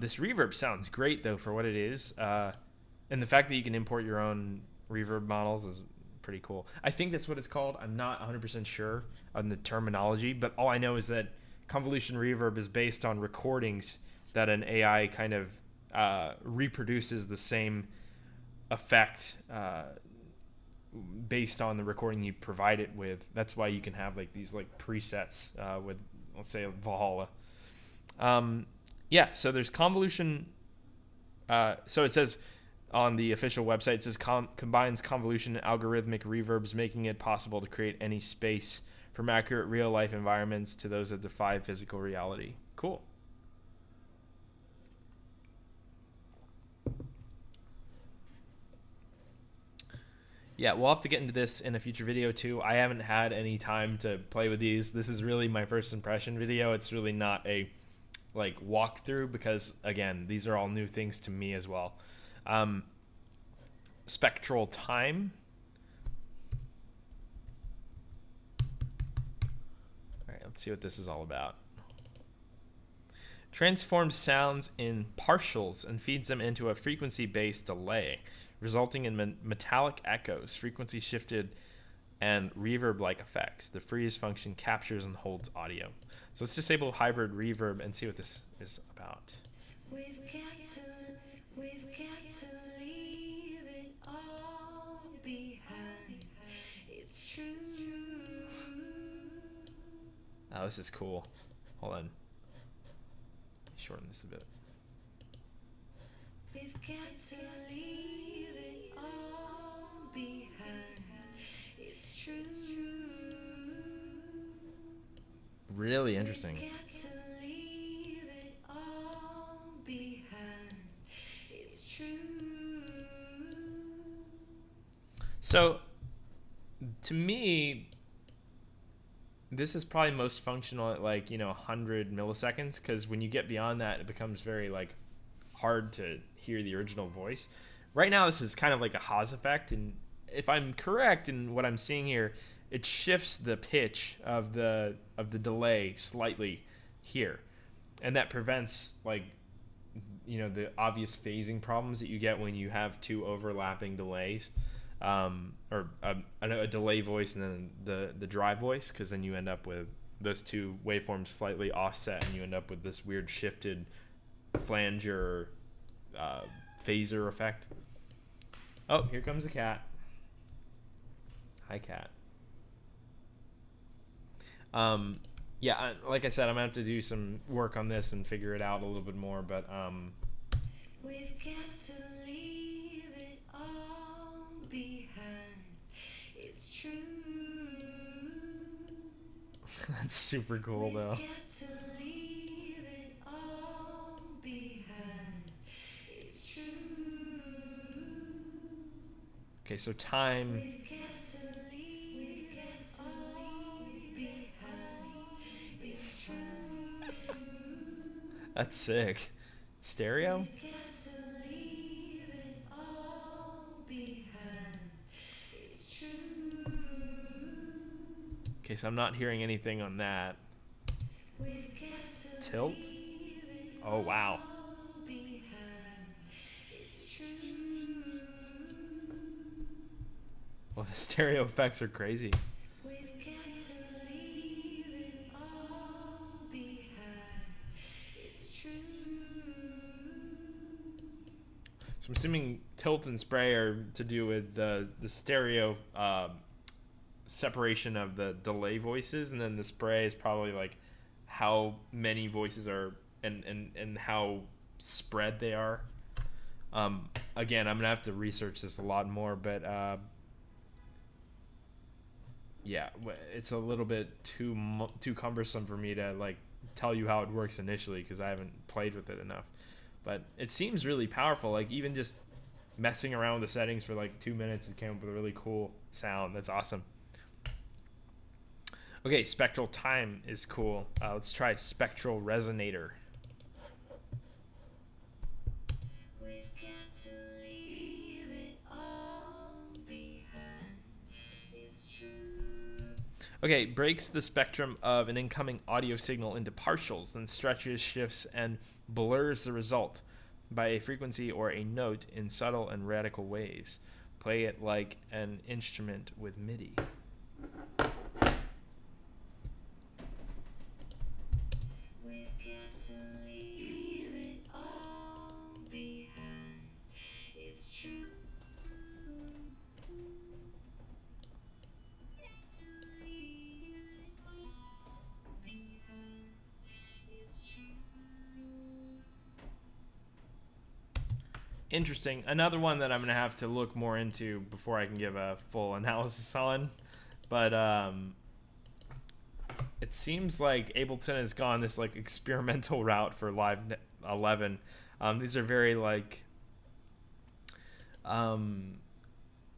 This reverb sounds great though for what it is, and the fact that you can import your own reverb models is pretty cool. I think that's what it's called. I'm not 100% sure on the terminology, but all I know is that convolution reverb is based on recordings that an AI kind of reproduces the same effect based on the recording you provide it with. That's why you can have like these like presets with, let's say, Valhalla. Yeah, so there's convolution. So it says on the official website, it says combines convolution and algorithmic reverbs, making it possible to create any space from accurate real-life environments to those that defy physical reality. Cool. Yeah, we'll have to get into this in a future video too. I haven't had any time to play with these. This is really my first impression video. It's really not a like walkthrough because, again, these are all new things to me as well. Spectral time. All right, let's see what this is all about. Transforms sounds in partials and feeds them into a frequency-based delay, resulting in metallic echoes, frequency shifted, and reverb-like effects. The freeze function captures and holds audio. So let's disable hybrid reverb and see what this is about. We've got to leave it all behind. It's true. Oh, this is cool. Hold on. Shorten this a bit. We've got to leave it all behind. It's true. Really interesting. We've got to leave it all behind. It's true. So, to me, this is probably most functional at like, 100 milliseconds, because when you get beyond that, it becomes very like hard to hear the original voice. Right now, this is kind of like a Haas effect, and if I'm correct in what I'm seeing here, it shifts the pitch of the delay slightly here, and that prevents like the obvious phasing problems that you get when you have two overlapping delays, or a delay voice and then the dry voice, because then you end up with those two waveforms slightly offset, and you end up with this weird shifted flanger phaser effect. Oh, here comes the cat. Hi, cat. Yeah, like I said, I'm gonna have to do some work on this and figure it out a little bit more, but We've got to leave it all behind. It's true. that's super cool though. We've got to leave it all behind. It's true. Okay, so time. We've got to leave it all behind. It's true. That's sick. Stereo? We've got to leave it all behind. It's true. Okay, so I'm not hearing anything on that. We've got to Tilt? leave it Oh, wow. all behind. It's true. Well, the stereo effects are crazy. We've got to leave it all behind. It's true. So I'm assuming tilt and spray are to do with the stereo separation of the delay voices, and then the spray is probably like how many voices are and how spread they are. Again, I'm gonna have to research this a lot more, but yeah, it's a little bit too cumbersome for me to like tell you how it works initially, because I haven't played with it enough. But it seems really powerful. Like even just messing around with the settings for like 2 minutes, it came up with a really cool sound. That's awesome. Okay, spectral time is cool. Let's try spectral resonator. We've got to leave it all behind. It's true. Okay, breaks the spectrum of an incoming audio signal into partials, then stretches, shifts, and blurs the result by a frequency or a note in subtle and radical ways. Play it like an instrument with MIDI. We've got to leave it all behind. It's true. Got to leave it all behind. It's true. Interesting. Another one that I'm going to have to look more into before I can give a full analysis on. But it seems like Ableton has gone this like experimental route for Live 11. These are very like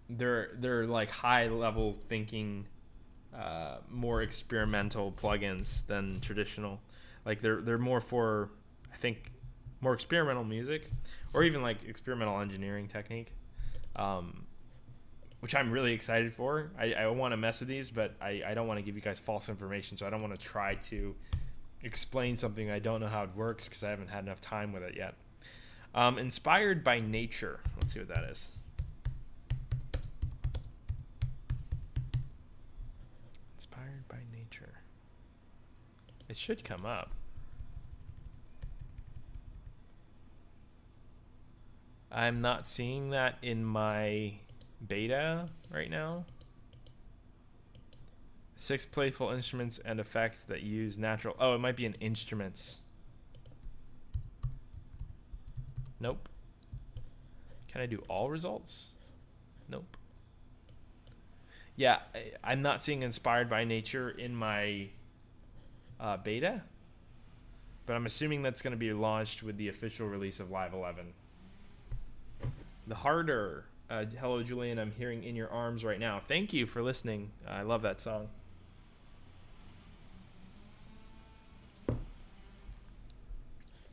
they're like high level thinking, more experimental plugins than traditional. Like they're more for, I think, more experimental music, or even like experimental engineering technique, which I'm really excited for. I want to mess with these, but I don't want to give you guys false information, so I don't want to try to explain something I don't know how it works because I haven't had enough time with it yet. Inspired by nature. Let's see what that is. Inspired by nature. It should come up. I'm not seeing that in my beta right now. 6 playful instruments and effects that use natural. Oh, it might be in instruments. Nope. Can I do all results? Nope. Yeah, I'm not seeing inspired by nature in my beta, but I'm assuming that's going to be launched with the official release of Live 11. The Harder. Hello, Julian. I'm hearing In Your Arms right now. Thank you for listening. I love that song.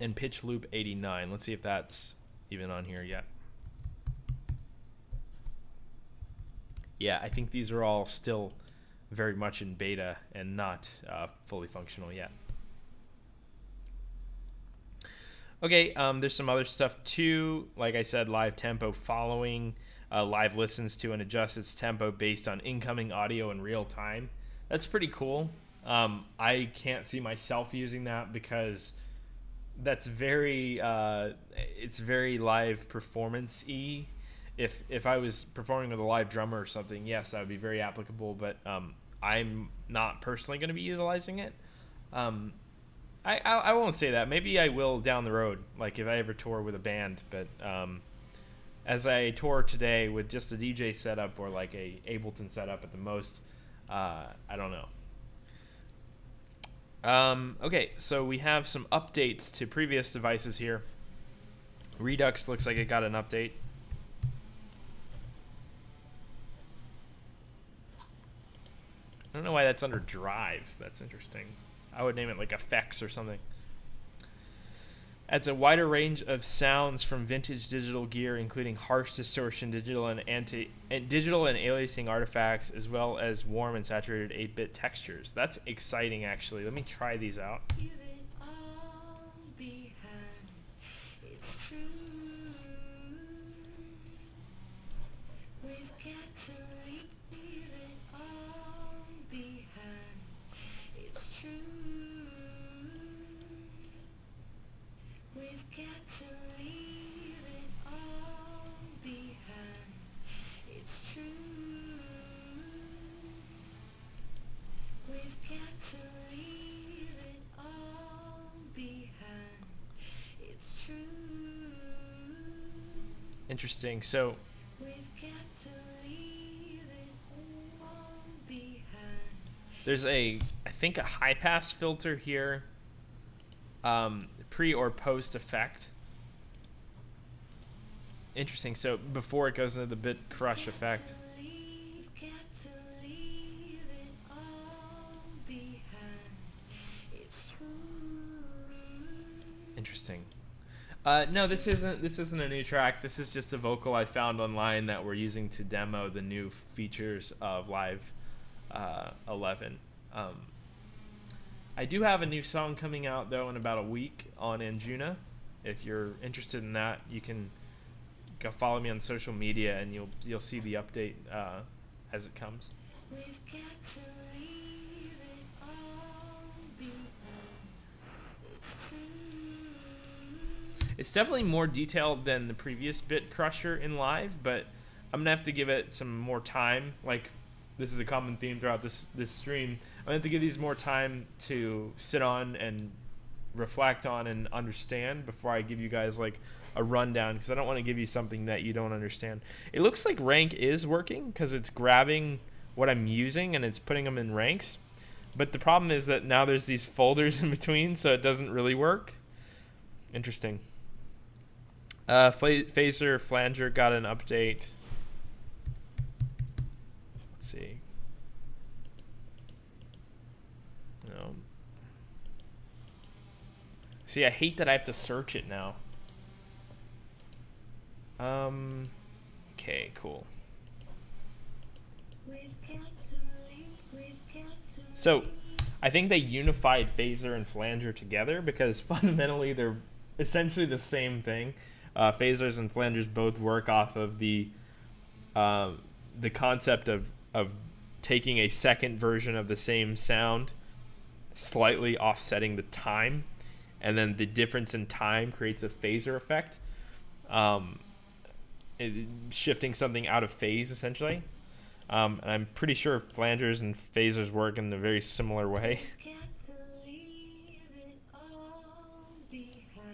And Pitch Loop 89. Let's see if that's even on here yet. Yeah, I think these are all still very much in beta and not fully functional yet. Okay, there's some other stuff too. Like I said, live tempo following. Live listens to and adjusts its tempo based on incoming audio in real time. That's pretty cool. I can't see myself using that because that's very it's very live performance-y. If I was performing with a live drummer or something, yes, that would be very applicable, but I'm not personally going to be utilizing it. I won't say that. Maybe I will down the road, like if I ever tour with a band. But as I tour today with just a DJ setup or like a Ableton setup at the most, I don't know. Okay, so we have some updates to previous devices here. Redux looks like it got an update. I don't know why that's under Drive. That's interesting. I would name it like effects or something. Adds a wider range of sounds from vintage digital gear, including harsh distortion, digital and aliasing artifacts, as well as warm and saturated 8-bit textures. That's exciting, actually. Let me try these out. Leave it all behind. It's true. We've got to leave it all behind. It's true. We've got to leave it all behind. It's true. We've got to leave it all behind. It's true. Interesting. So We've got to leave it all behind. there's I think a high pass filter here, pre or post effect. Interesting. So before it goes into the bit crush effect. Got to leave it all behind. It's true. Interesting. No, this isn't a new track. This is just a vocal I found online that we're using to demo the new features of Live 11. I do have a new song coming out though in about a week on Anjuna. If you're interested in that, you can go follow me on social media, and you'll see the update as it comes. We've got to leave it all behind. It's definitely more detailed than the previous Bit Crusher in live, but I'm gonna have to give it some more time. Like, this is a common theme throughout this stream. I'm gonna have to give these more time to sit on and reflect on and understand before I give you guys like a rundown, because I don't want to give you something that you don't understand. It looks like rank is working because it's grabbing what I'm using and it's putting them in ranks, but the problem is that now there's these folders in between, so it doesn't really work. Interesting. Phaser Flanger got an update. Let's see. No. See, I hate that I have to search it now. Okay, cool. So, I think they unified Phaser and Flanger together because fundamentally they're essentially the same thing. Phasers and Flangers both work off of the concept of taking a second version of the same sound, slightly offsetting the time, and then the difference in time creates a phaser effect, shifting something out of phase essentially. And I'm pretty sure flangers and phasers work in a very similar way.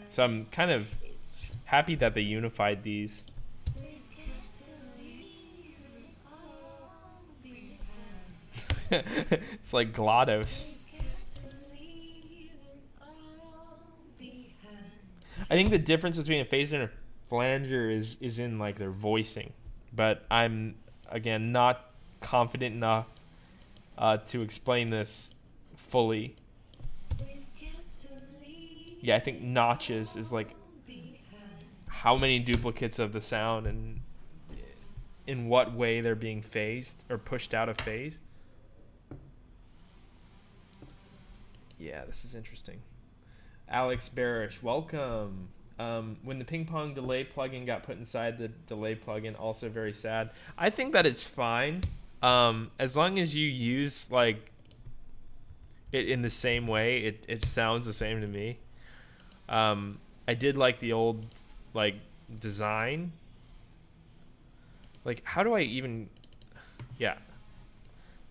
So I'm kind of happy that they unified these. It's like GLaDOS. I think the difference between a phaser and a flanger is in like their voicing, but I'm again not confident enough to explain this fully. Yeah, I think notches is like how many duplicates of the sound and in what way they're being phased or pushed out of phase. Yeah, this is interesting. Alex Barish, welcome. When the ping pong delay plugin got put inside the delay plugin, also very sad. I think that it's fine, as long as you use like it in the same way. It sounds the same to me. I did like the old like design. Like, how do I even? Yeah,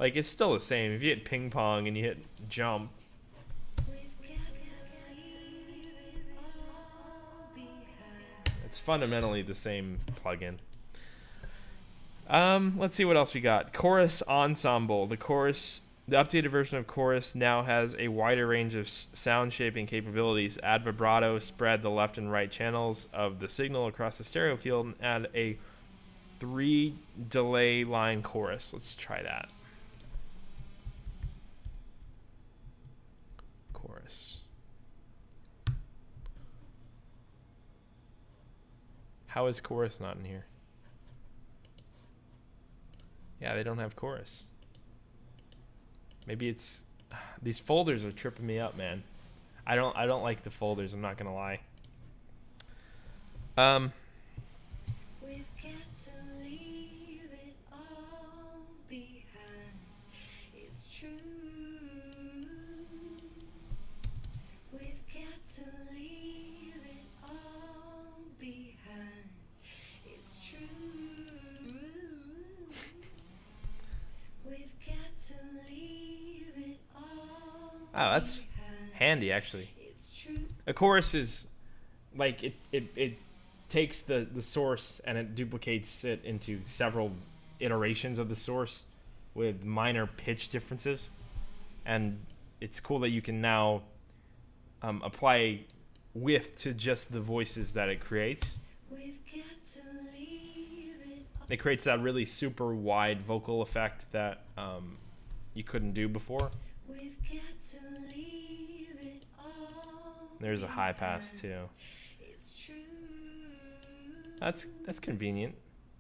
like it's still the same. If you hit ping pong and you hit jump. It's fundamentally the same plugin. Let's see what else we got. Chorus Ensemble. The updated version of Chorus now has a wider range of sound shaping capabilities. Add vibrato, spread the left and right channels of the signal across the stereo field, and add a 3 delay line chorus. Let's try that. Chorus. How is chorus not in here? Yeah, they don't have chorus. Maybe it's these folders are tripping me up, man. I don't like the folders, I'm not gonna lie. We've got to leave it all behind. It's true. We've got to leave it all behind. It's true. We've got to leave it all. Oh, that's handy actually. It's true. A chorus is like it takes the source and it duplicates it into several iterations of the source with minor pitch differences, and it's cool that you can now apply width to just the voices that it creates. We've got to leave it all. It creates that really super wide vocal effect that you couldn't do before. We've got to leave it all. There's a high pass too. It's true. That's convenient,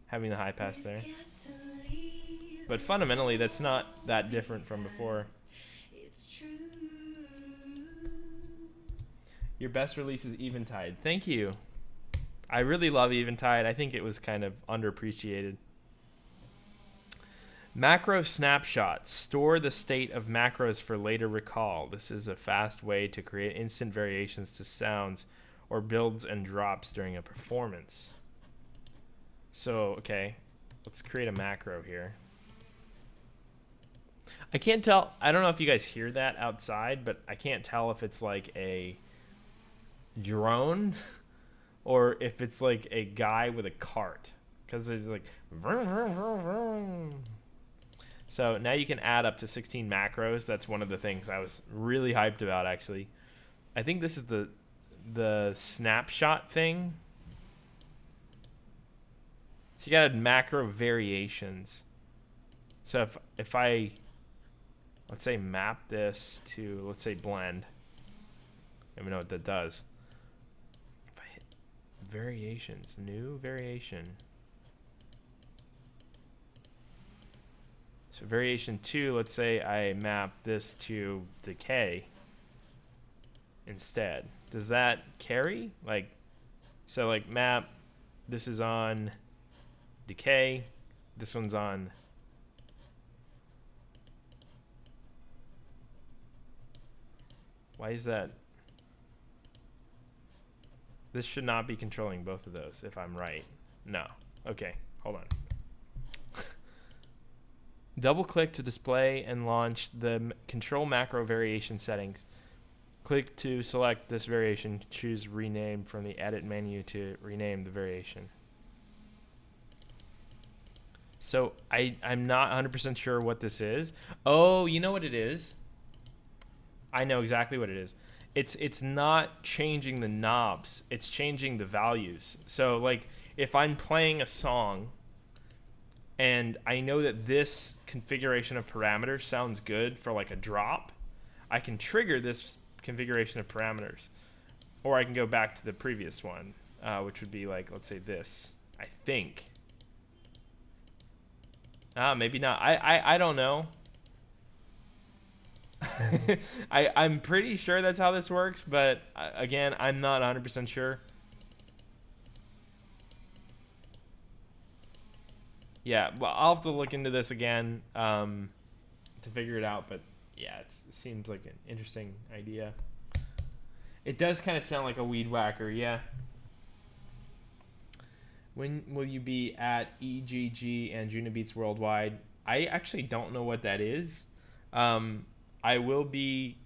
having the high pass there. Got to leave But fundamentally, that's not that different from before. It's true. Your best release is Eventide. Thank you. I really love Eventide. I think it was kind of underappreciated. Macro snapshots. Store the state of macros for later recall. This is a fast way to create instant variations to sounds or builds and drops during a performance. So, okay, let's create a macro here. I can't tell. I don't know if you guys hear that outside, but I can't tell if it's like a drone or if it's like a guy with a cart, because there's like vroom, vroom, vroom, vroom. So now you can add up to 16 macros. That's one of the things I was really hyped about, actually. I think this is the snapshot thing. So you got macro variations. So if I, let's say, map this to, let's say, blend. I don't even know what that does. If I hit variations, new variation. So variation 2, let's say I map this to decay instead. Does that carry? Like, so like map, this is on decay, this one's on why is that? This should not be controlling both of those if I'm right. No. Okay, hold on. Double click to display and launch the control macro variation settings. Click to select this variation. Choose rename from the edit menu to rename the variation. So I'm not 100% sure what this is. Oh, you know what it is? I know exactly what it is. It's not changing the knobs. It's changing the values. So like if I'm playing a song and I know that this configuration of parameters sounds good for like a drop, I can trigger this configuration of parameters. Or I can go back to the previous one, which would be like, let's say this, I think. Maybe not. I don't know. I'm pretty sure that's how this works, but again, I'm not 100% sure. Yeah, well, I'll have to look into this again to figure it out, but yeah, it seems like an interesting idea. It does kind of sound like a weed whacker, yeah. When will you be at EGG and Anjuna Beats Worldwide? I actually don't know what that is. I will be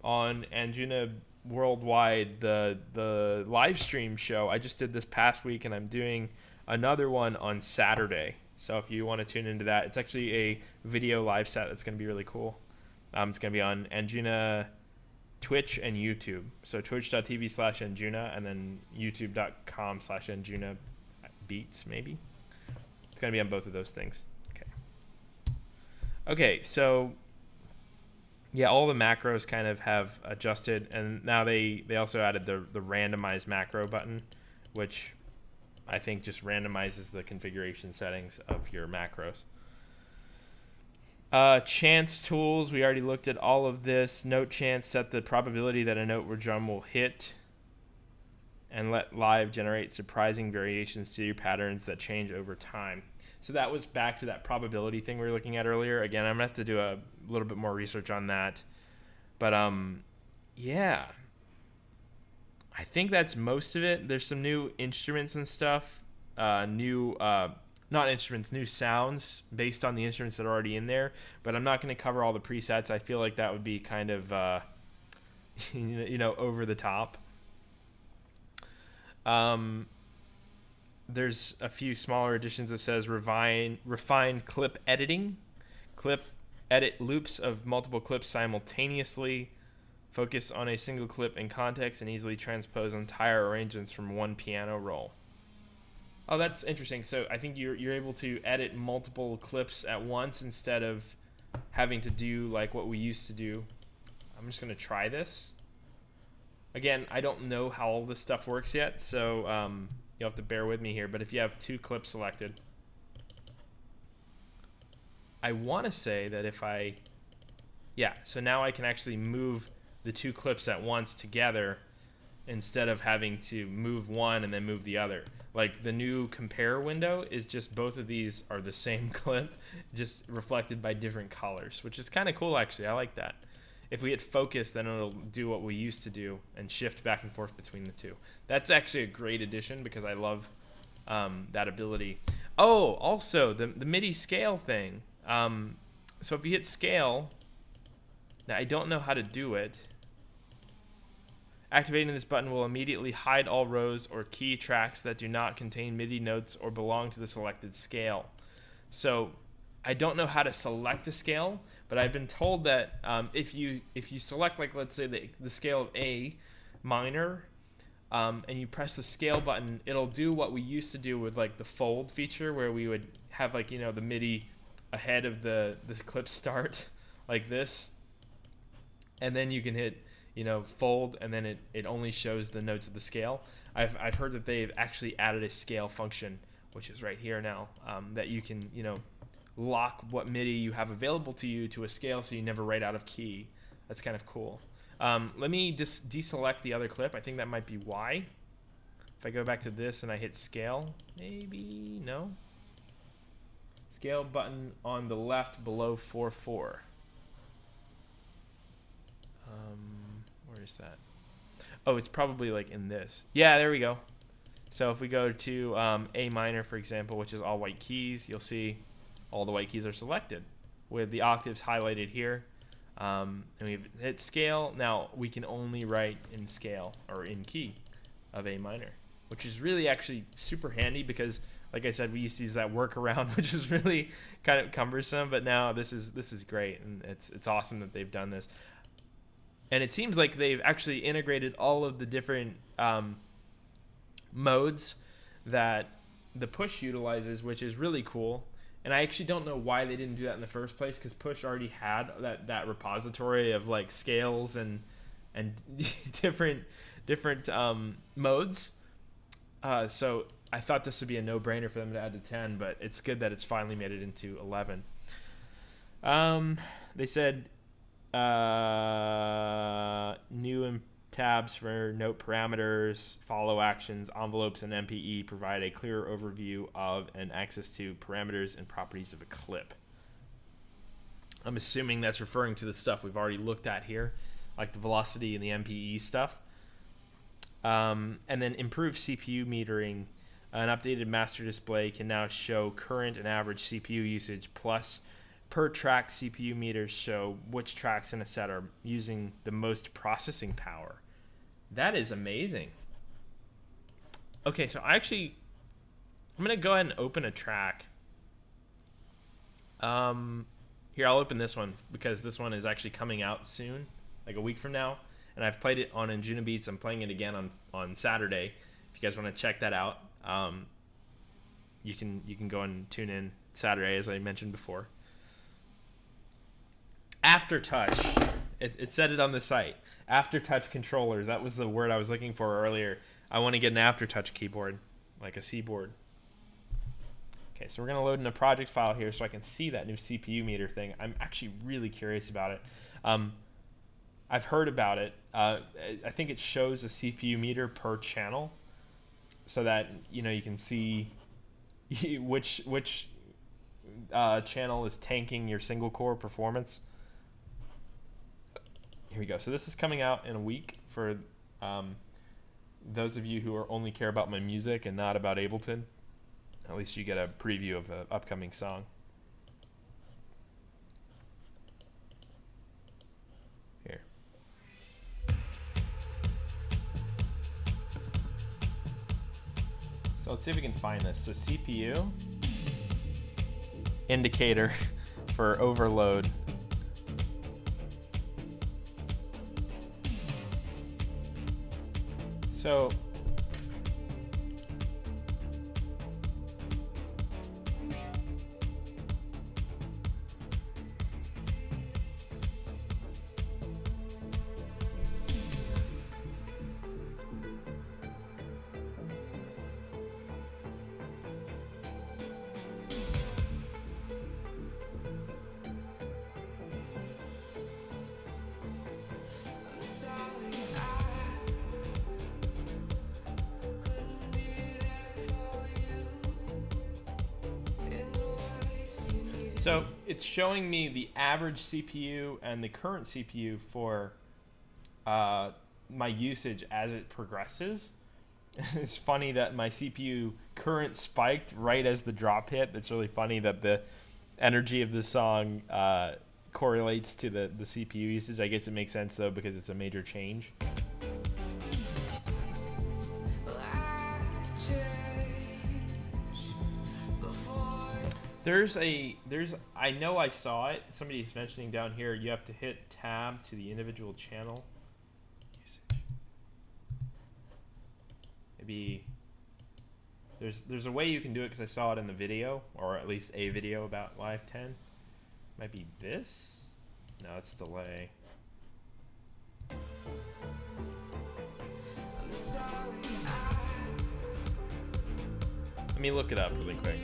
on Anjuna Worldwide, the live stream show. I just did this past week, and I'm doing another one on Saturday. So if you want to tune into that, it's actually a video live set that's going to be really cool. It's going to be on Anjuna Twitch and YouTube. So twitch.tv/Anjuna and then youtube.com/Anjuna Beats, maybe. It's going to be on both of those things. Okay, so yeah, all the macros kind of have adjusted, and now they also added the randomize macro button, which I think just randomizes the configuration settings of your macros. Chance tools, we already looked at all of this. Note chance, set the probability that a note or drum will hit, and let live generate surprising variations to your patterns that change over time. So that was back to that probability thing we were looking at earlier. Again, I'm going to have to do a little bit more research on that. But, yeah. I think that's most of it. There's some new instruments and stuff. New sounds based on the instruments that are already in there. But I'm not going to cover all the presets. I feel like that would be kind of, over the top. There's a few smaller additions that says refined clip editing. Clip edit loops of multiple clips simultaneously. Focus on a single clip in context and easily transpose entire arrangements from one piano roll. Oh, that's interesting. So I think you're able to edit multiple clips at once instead of having to do like what we used to do. I'm just going to try this. Again, I don't know how all this stuff works yet, so you'll have to bear with me here. But if you have two clips selected, I want to say that if so now I can actually move the two clips at once together instead of having to move one and then move the other. Like the new compare window is just both of these are the same clip, just reflected by different colors, which is kind of cool actually. I like that. If we hit focus, then it'll do what we used to do and shift back and forth between the two. That's actually a great addition because I love that ability. Oh, also the MIDI scale thing. So if you hit scale, now I don't know how to do it. Activating this button will immediately hide all rows or key tracks that do not contain MIDI notes or belong to the selected scale. So I don't know how to select a scale, but I've been told that if you select, like, let's say the scale of A minor, and you press the scale button, it'll do what we used to do with like the fold feature, where we would have like, you know, the MIDI ahead of the clip start like this, and then you can hit, you know, fold, and then it only shows the notes of the scale. I've heard that they've actually added a scale function, which is right here now, that you can, you know, lock what MIDI you have available to you to a scale so you never write out of key. That's kind of cool. Let me just deselect the other clip. I think that might be why. If I go back to this and I hit scale, maybe, no. Scale button on the left below 4.4. Where is that? Oh, it's probably like in this. Yeah, there we go. So if we go to A minor, for example, which is all white keys, you'll see all the white keys are selected with the octaves highlighted here. And we've hit scale. Now we can only write in scale or in key of A minor, which is really actually super handy because, like I said, we used to use that workaround, which is really kind of cumbersome. But now this is great, and it's awesome that they've done this. And it seems like they've actually integrated all of the different modes that the push utilizes, which is really cool. And I actually don't know why they didn't do that in the first place, because push already had that repository of like scales and different modes. So I thought this would be a no-brainer for them to add to 10, but it's good that it's finally made it into 11. They said new tabs for note parameters, follow actions, envelopes, and MPE provide a clear overview of and access to parameters and properties of a clip. I'm assuming that's referring to the stuff we've already looked at here, like the velocity and the MPE stuff. And then improved CPU metering. An updated master display can now show current and average CPU usage, plus per track CPU meters show which tracks in a set are using the most processing power. That is amazing. Okay, so I'm going to go ahead and open a track. Here, I'll open this one because this one is actually coming out soon, like a week from now. And I've played it on Anjuna Beats. I'm playing it again on Saturday. If you guys want to check that out, you can go and tune in Saturday, as I mentioned before. Aftertouch. It said it on the site. Aftertouch controllers. That was the word I was looking for earlier. I want to get an aftertouch keyboard, like a C-board. Okay, so we're going to load in a project file here so I can see that new CPU meter thing. I'm actually really curious about it. I've heard about it. I think it shows a CPU meter per channel so that, you know, you can see which channel is tanking your single core performance. Here we go. So this is coming out in a week for those of you who only care about my music and not about Ableton. At least you get a preview of an upcoming song. Here. So let's see if we can find this. So CPU, indicator for overload. So So it's showing me the average CPU and the current CPU for my usage as it progresses. It's funny that my CPU current spiked right as the drop hit. It's really funny that the energy of the song correlates to the CPU usage. I guess it makes sense though because it's a major change. I know I saw it. Somebody's mentioning down here you have to hit tab to the individual channel usage. Maybe there's a way you can do it because I saw it in the video, or at least a video about Live 10. Might be this? No, it's delay. Let me look it up really quick.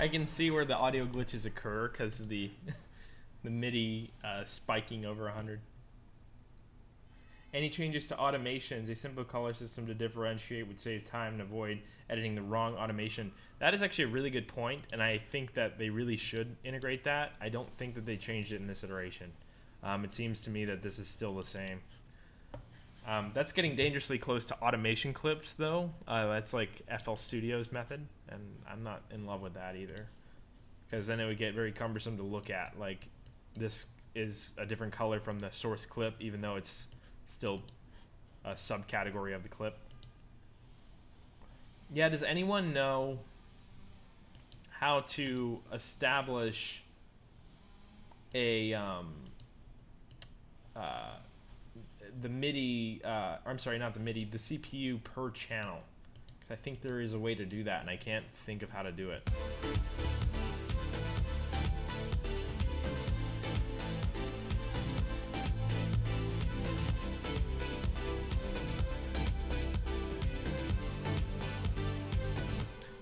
I can see where the audio glitches occur because of the MIDI spiking over 100. Any changes to automations? A simple color system to differentiate would save time and avoid editing the wrong automation. That is actually a really good point, and I think that they really should integrate that. I don't think that they changed it in this iteration. It seems to me that this is still the same. That's getting dangerously close to automation clips, though. That's like FL Studio's method, and I'm not in love with that either, because then it would get very cumbersome to look at. Like, this is a different color from the source clip, even though it's still a subcategory of the clip. Yeah, does anyone know how to establish a the MIDI, I'm sorry, not the MIDI, the CPU per channel? Because I think there is a way to do that, and I can't think of how to do it.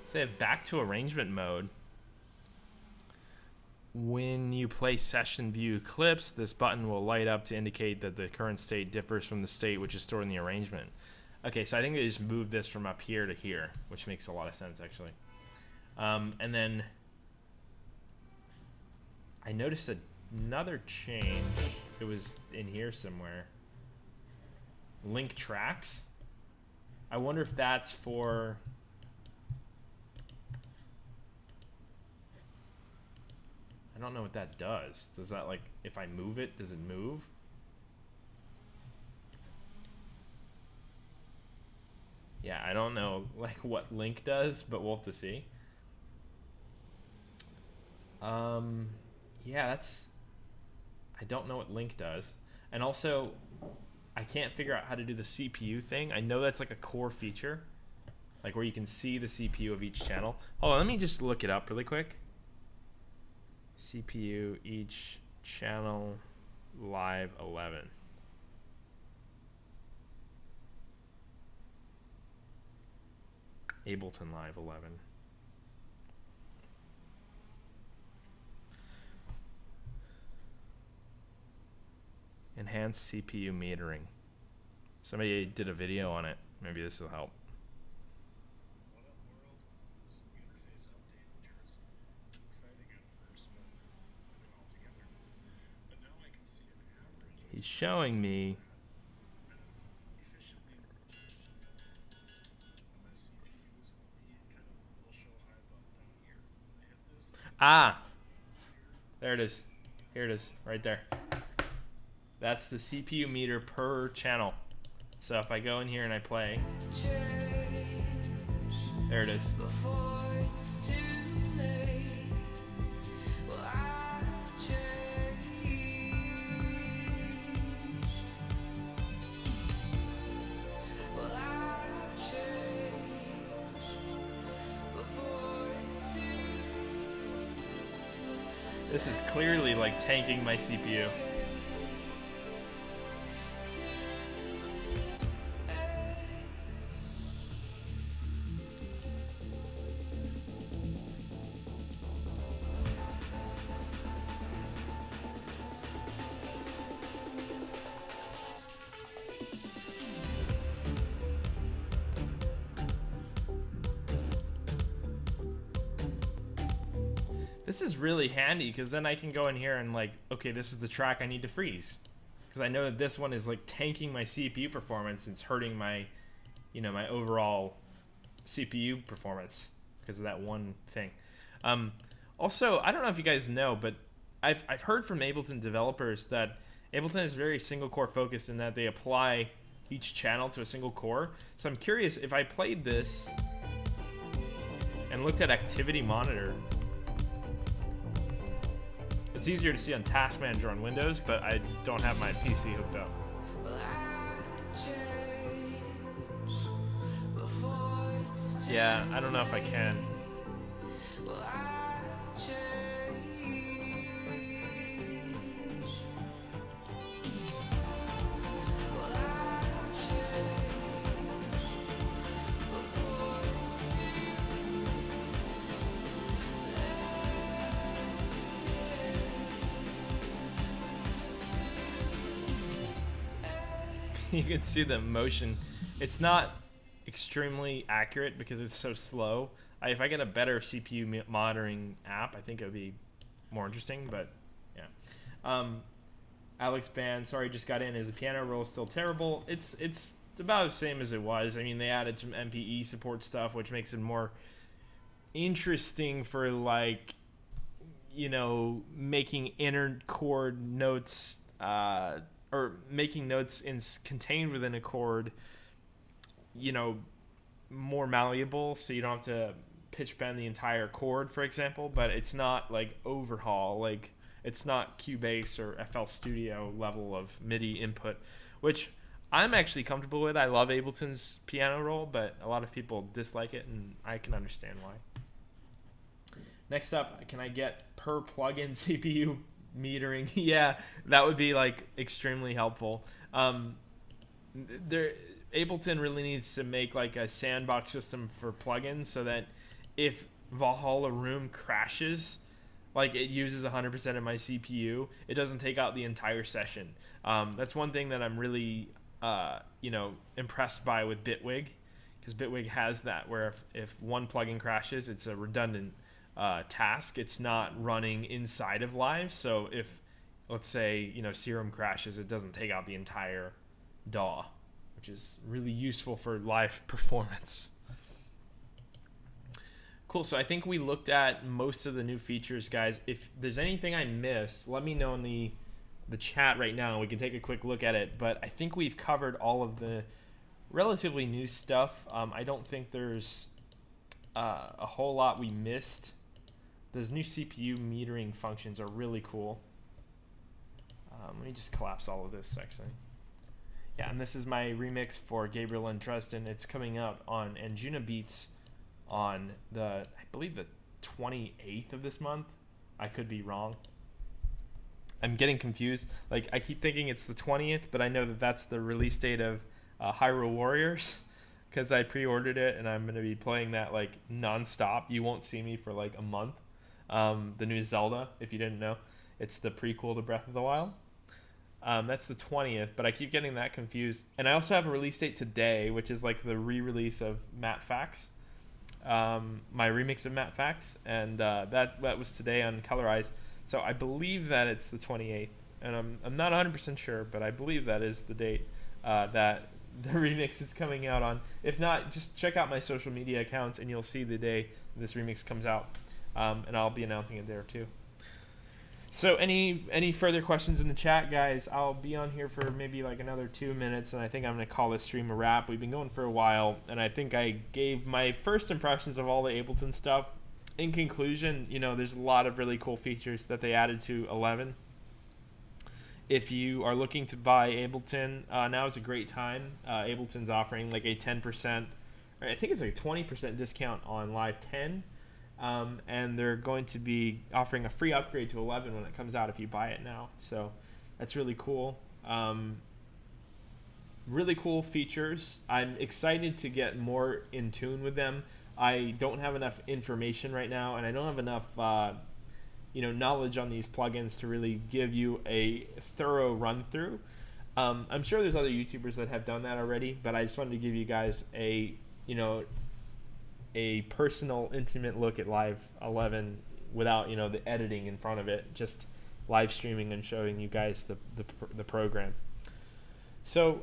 So they have back to arrangement mode. When you play session view clips, this button will light up to indicate that the current state differs from the state which is stored in the arrangement. Okay, so I think they just moved this from up here to here, which makes a lot of sense, actually. And then I noticed another change. It was in here somewhere. Link tracks. I wonder if that's for... I don't know what that does. Does that, like, if I move it, does it move? Yeah, I don't know, like, what link does, but we'll have to see. Yeah, that's... I don't know what link does. And also, I can't figure out how to do the CPU thing. I know that's, like, a core feature. Like, where you can see the CPU of each channel. Hold on, let me just look it up really quick. CPU each channel live 11. Ableton live 11. Enhanced CPU metering. Somebody did a video on it. Maybe this will help. He's showing me there it is. Here it is, right there. That's the CPU meter per channel. So if I go in here and I play, there it is. This is clearly like tanking my CPU. This is really handy because then I can go in here and like, okay, this is the track I need to freeze. Because I know that this one is like tanking my CPU performance. It's hurting my, my overall CPU performance because of that one thing. Also, I don't know if you guys know, but I've heard from Ableton developers that Ableton is very single core focused in that they apply each channel to a single core. So I'm curious if I played this and looked at activity monitor. It's easier to see on Task Manager on Windows, but I don't have my PC hooked up. Yeah, I don't know if I can. You can see the motion. It's not extremely accurate because it's so slow. If I get a better CPU monitoring app, I think it would be more interesting, but yeah. Alex Band, sorry, just got in. Is the piano roll still terrible? It's about the same as it was. I mean, they added some MPE support stuff, which makes it more interesting for like, making inner chord notes, or making notes contained within a chord, more malleable, so you don't have to pitch bend the entire chord, for example. But it's not like overhaul, like it's not Cubase or FL Studio level of MIDI input, which I'm actually comfortable with. I love Ableton's piano roll, but a lot of people dislike it, and I can understand why. Next up, can I get per plugin CPU metering? Yeah, that would be like extremely helpful. Ableton really needs to make like a sandbox system for plugins so that if Valhalla Room crashes, like it uses 100% of my CPU, it doesn't take out the entire session. That's one thing that I'm really impressed by with Bitwig, because Bitwig has that where if one plugin crashes, it's a redundant task. It's not running inside of Live. So if, let's say, Serum crashes, it doesn't take out the entire DAW, which is really useful for live performance. Cool. So I think we looked at most of the new features, guys. If there's anything I missed, let me know in the chat right now. We can take a quick look at it. But I think we've covered all of the relatively new stuff. I don't think there's a whole lot we missed. Those new CPU metering functions are really cool. Let me just collapse all of this, actually. Yeah, and this is my remix for Gabriel and Dresden. It's coming out on Anjuna Beats on I believe the 28th of this month. I could be wrong. I'm getting confused. Like, I keep thinking it's the 20th, but I know that that's the release date of Hyrule Warriors, because I pre-ordered it and I'm going to be playing that like non-stop. You won't see me for like a month. The new Zelda, if you didn't know, it's the prequel to Breath of the Wild. That's the 20th, but I keep getting that confused. And I also have a release date today, which is like the re-release of Matt Fax, my remix of Matt Fax, and that was today on Colorize. So I believe that it's the 28th, and I'm not 100% sure, but I believe that is the date that the remix is coming out on. If not, just check out my social media accounts, and you'll see the day this remix comes out, and I'll be announcing it there too. So any further questions in the chat, guys? I'll be on here for maybe like another 2 minutes, and I think I'm going to call this stream a wrap. We've been going for a while, and I think I gave my first impressions of all the Ableton stuff. In conclusion, there's a lot of really cool features that they added to 11. If you are looking to buy Ableton, now is a great time. Ableton's offering like a 10%, or I think it's like a 20% discount on Live 10. and they're going to be offering a free upgrade to 11 when it comes out if you buy it now. So that's really cool. Really cool features. I'm excited to get more in tune with them. I don't have enough information right now, and I don't have enough knowledge on these plugins to really give you a thorough run through. I'm sure there's other YouTubers that have done that already, but I just wanted to give you guys a personal, intimate look at Live 11 without the editing in front of it, just live streaming and showing you guys the program. So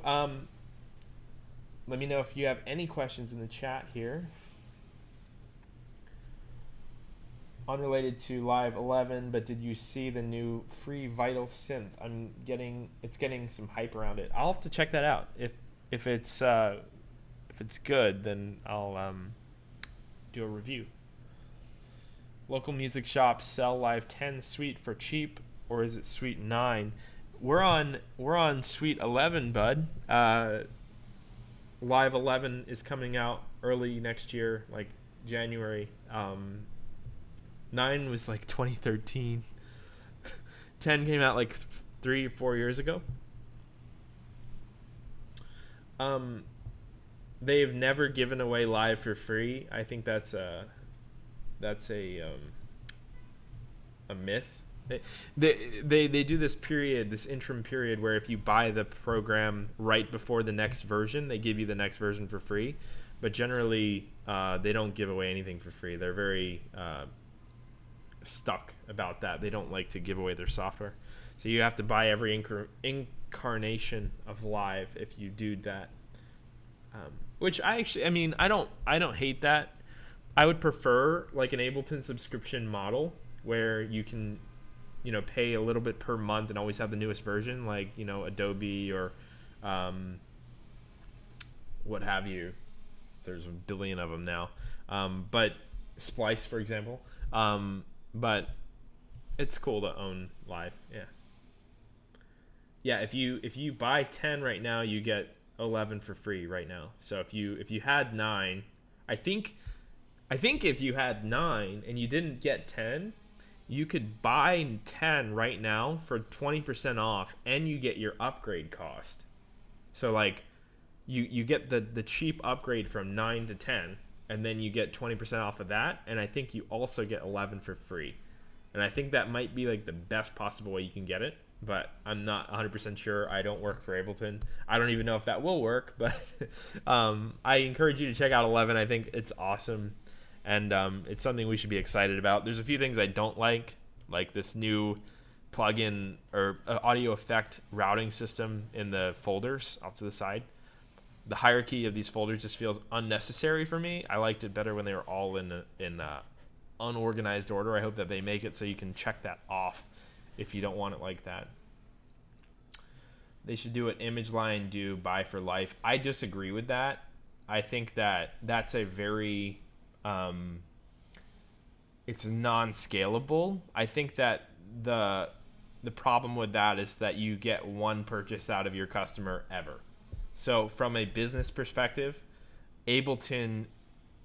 let me know if you have any questions in the chat here. Unrelated to Live 11, but did you see the new free Vital synth? It's getting some hype around it. I'll have to check that out. If it's good, then I'll do a review. Local music shops sell Live 10 Suite for cheap, or is it Suite 9? We're on Suite 11, bud. Live 11 is coming out early next year, like January. 9 was like 2013. 10 came out like 3 or 4 years ago. They've never given away Live for free. I think that's a myth. They do this interim period where if you buy the program right before the next version, they give you the next version for free. But generally, they don't give away anything for free. They're very stuck about that. They don't like to give away their software. So you have to buy every incarnation of Live if you do that. Which I don't hate that. I would prefer like an Ableton subscription model where you can pay a little bit per month and always have the newest version, like Adobe or what have you. There's a billion of them now, but Splice, for example. But it's cool to own Live. Yeah. If you buy 10 right now, you get 11 for free right now. So if you had 9, I think if you had 9 and you didn't get 10, you could buy 10 right now for 20% off, and you get your upgrade cost. So like you get the cheap upgrade from 9 to 10, and then you get 20% off of that, and I think you also get 11 for free. And I think that might be like the best possible way you can get it, but I'm not 100% sure. I don't work for Ableton. I don't even know if that will work, but I encourage you to check out 11. I think it's awesome, and it's something we should be excited about. There's a few things I don't like this new plugin or audio effect routing system in the folders off to the side. The hierarchy of these folders just feels unnecessary for me. I liked it better when they were all in unorganized order. I hope that they make it so you can check that off if you don't want it like that. They should do what Image Line do, buy for life. I disagree with that. I think that that's a very it's non-scalable. I think that the problem with that is that you get one purchase out of your customer ever. So from a business perspective, Ableton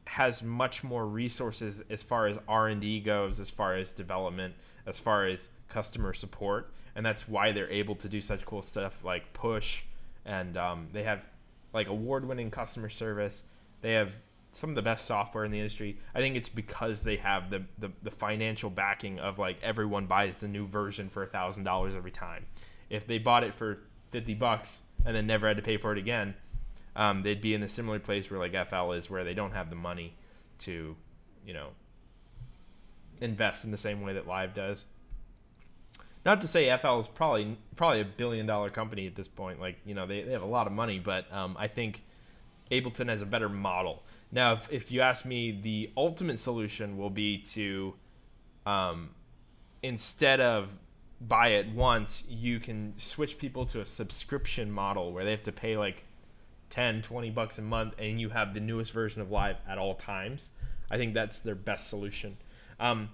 has much more resources as far as R&D goes, as far as development, as far as customer support, and that's why they're able to do such cool stuff like push, and they have like award-winning customer service. They have some of the best software in the industry. I think it's because they have the financial backing of like everyone buys the new version for $1,000 every time. If they bought it for $50 and then never had to pay for it again, they'd be in a similar place where like FL is, where they don't have the money to, invest in the same way that Live does. Not to say FL is probably a $1 billion company at this point. Like, they have a lot of money, but I think Ableton has a better model. Now, if you ask me, the ultimate solution will be to, instead of buy it once, you can switch people to a subscription model where they have to pay like $10-20 a month, and you have the newest version of Live at all times. I think that's their best solution. I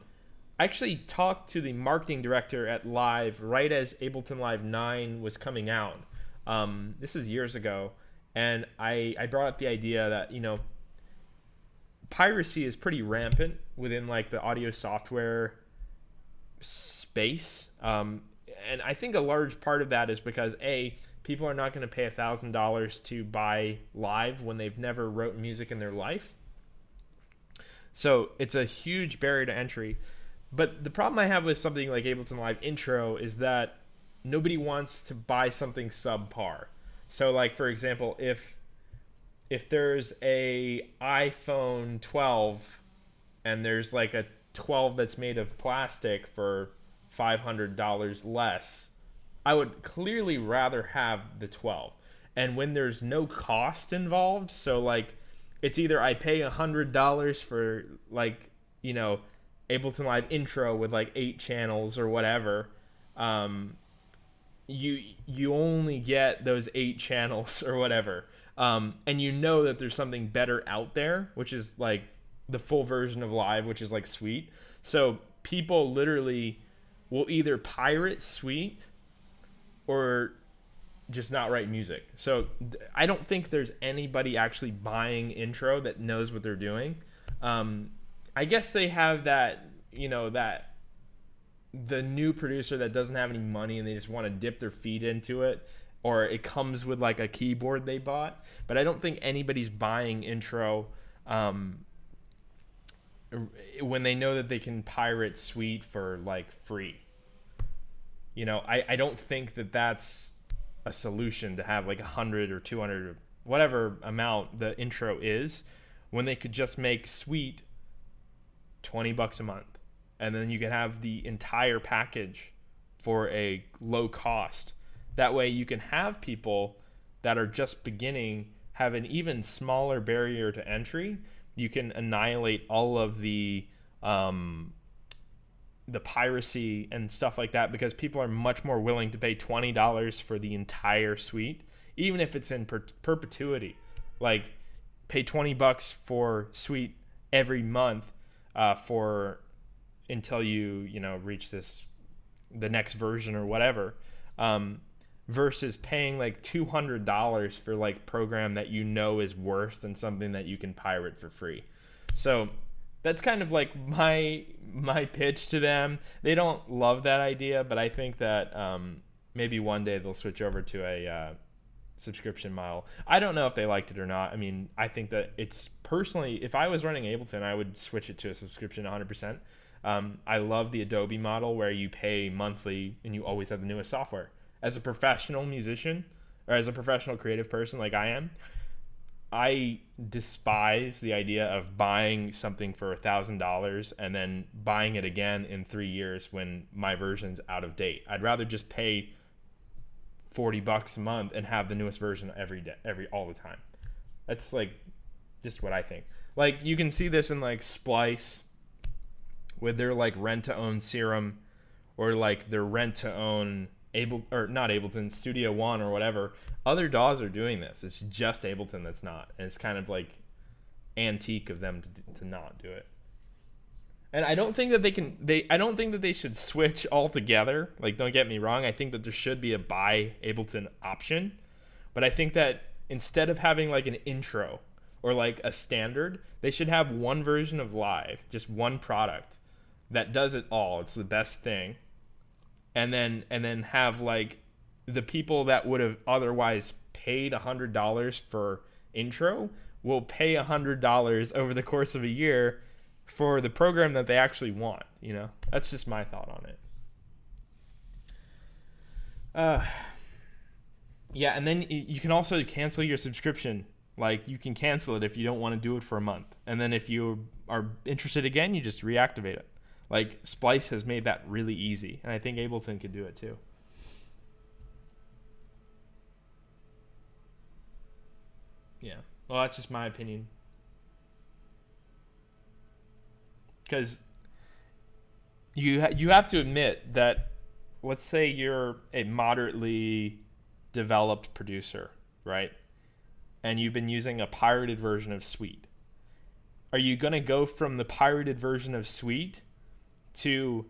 actually talked to the marketing director at Live right as Ableton Live 9 was coming out. This is years ago, and I brought up the idea that piracy is pretty rampant within like the audio software space. And I think a large part of that is because people are not going to pay $1,000 to buy live when they've never wrote music in their life. So it's a huge barrier to entry. But the problem I have with something like Ableton Live Intro is that nobody wants to buy something subpar. So like, for example, if there's a iPhone 12 and there's like a 12 that's made of plastic for $500 less, I would clearly rather have the 12. And when there's no cost involved, so like it's either I pay $100 for like, Ableton Live Intro with like 8 channels or whatever, you only get those 8 channels or whatever. And you know that there's something better out there, which is like the full version of Live, which is like Suite. So people literally will either pirate Suite or just not write music. So I don't think there's anybody actually buying Intro that knows what they're doing. I guess they have that, that the new producer that doesn't have any money and they just want to dip their feet into it, or it comes with like a keyboard they bought. But I don't think anybody's buying Intro when they know that they can pirate Suite for like free. I don't think that that's a solution to have like 100 or 200 or whatever amount the Intro is, when they could just make Suite $20 a month, and then you can have the entire package for a low cost. That way you can have people that are just beginning have an even smaller barrier to entry. You can annihilate all of the piracy and stuff like that, because people are much more willing to pay $20 for the entire suite, even if it's in perpetuity. Like, pay $20 for suite every month for until you reach the next version or whatever, versus paying like $200 for like program that is worse than something that you can pirate for free. So that's kind of like my pitch to them. They don't love that idea, but I think that maybe one day they'll switch over to a subscription model. I don't know if they liked it or not. I mean, I think that it's personally, if I was running Ableton, I would switch it to a subscription 100%. I love the Adobe model where you pay monthly and you always have the newest software. As a professional musician, or as a professional creative person like I am, I despise the idea of buying something for $1,000 and then buying it again in 3 years when my version's out of date. I'd rather just pay $40 a month and have the newest version all the time. That's like just what I think. Like, you can see this in like Splice with their like rent to own Serum, or like their rent to own not Ableton, Studio One or whatever. Other DAWs are doing this. It's just Ableton that's not. And it's kind of like antique of them to not do it. And I don't think that I don't think that they should switch altogether. Like, don't get me wrong. I think that there should be a buy Ableton option. But I think that instead of having like an intro or like a standard, they should have one version of Live, just one product that does it all. It's the best thing. And then have like the people that would have otherwise paid $100 for intro will pay $100 over the course of a year for the program that they actually want. That's just my thought on it. Yeah, and then you can also cancel your subscription. Like, you can cancel it if you don't want to do it for a month, and then if you are interested again, you just reactivate it. Like, Splice has made that really easy, and I think Ableton could do it too. Yeah. Well, that's just my opinion. Because you have to admit that, let's say you're a moderately developed producer, right? And you've been using a pirated version of Suite. Are you going to go from the pirated version of Suite to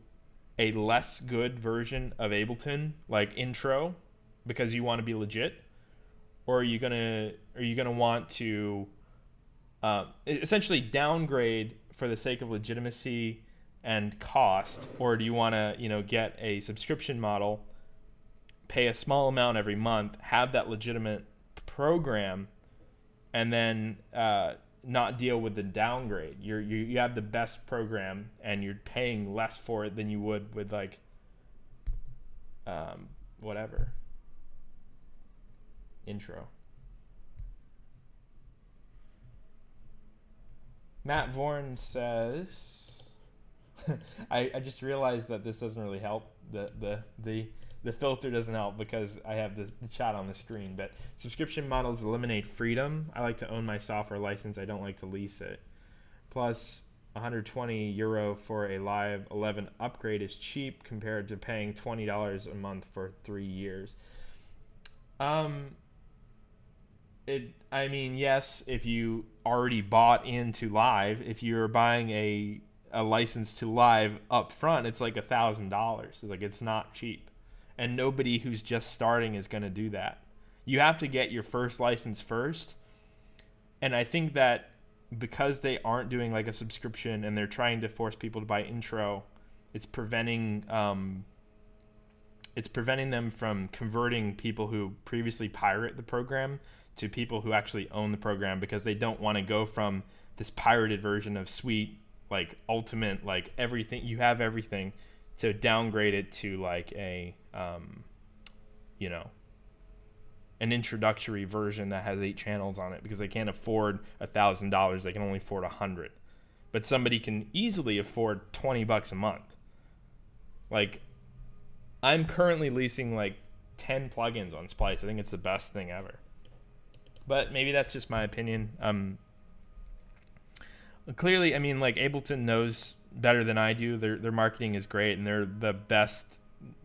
a less good version of Ableton, like Intro, because you want to be legit? Or are you gonna want to essentially downgrade for the sake of legitimacy and cost, or do you want to, get a subscription model, pay a small amount every month, have that legitimate program, and then not deal with the downgrade? You have the best program and you're paying less for it than you would with like whatever intro. Matt Vorn says, I just realized that this doesn't really help. The filter doesn't help because I have the chat on the screen. But subscription models eliminate freedom. I like to own my software license. I don't like to lease it. Plus, €120 for a Live 11 upgrade is cheap compared to paying $20 a month for 3 years. Yes, if you already bought into Live, if you're buying a license to Live up front, it's like $1,000. It's like, it's not cheap. And nobody who's just starting is going to do that. You have to get your first license first. And I think that because they aren't doing like a subscription and they're trying to force people to buy intro, it's preventing them from converting people who previously pirate the program to people who actually own the program, because they don't want to go from this pirated version of Suite, like ultimate, like everything, you have everything, to downgrade it to like a an introductory version that has 8 channels on it, because they can't afford $1,000. They can only afford 100. But somebody can easily afford $20 a month. Like, I'm currently leasing like 10 plugins on Splice. I think it's the best thing ever. But maybe that's just my opinion. Clearly, I mean, like, Ableton knows better than I do. Their marketing is great, and they're the best.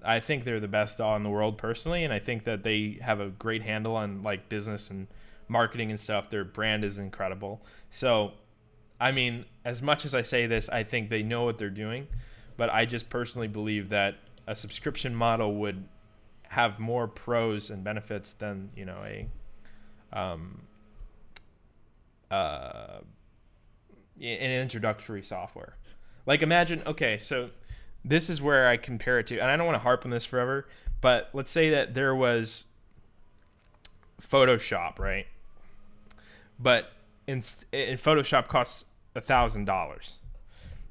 I think they're the best DAW in the world personally, and I think that they have a great handle on like business and marketing and stuff. Their brand is incredible. So, I mean, as much as I say this, I think they know what they're doing, but I just personally believe that a subscription model would have more pros and benefits than, an introductory software. Like, imagine, okay, so this is where I compare it to, and I don't want to harp on this forever, but let's say that there was Photoshop, right? But in Photoshop costs $1,000.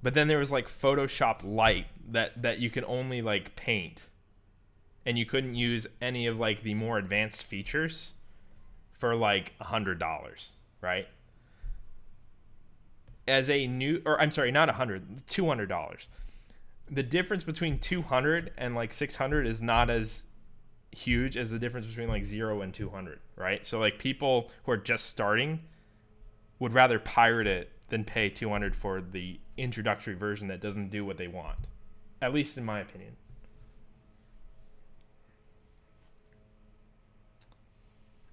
But then there was like Photoshop Lite that you can only like paint, and you couldn't use any of like the more advanced features for like $100, right? As a new, or I'm sorry, not $200. The difference between 200 and like 600 is not as huge as the difference between like 0 and 200, right? So like people who are just starting would rather pirate it than pay 200 for the introductory version that doesn't do what they want, at least in my opinion.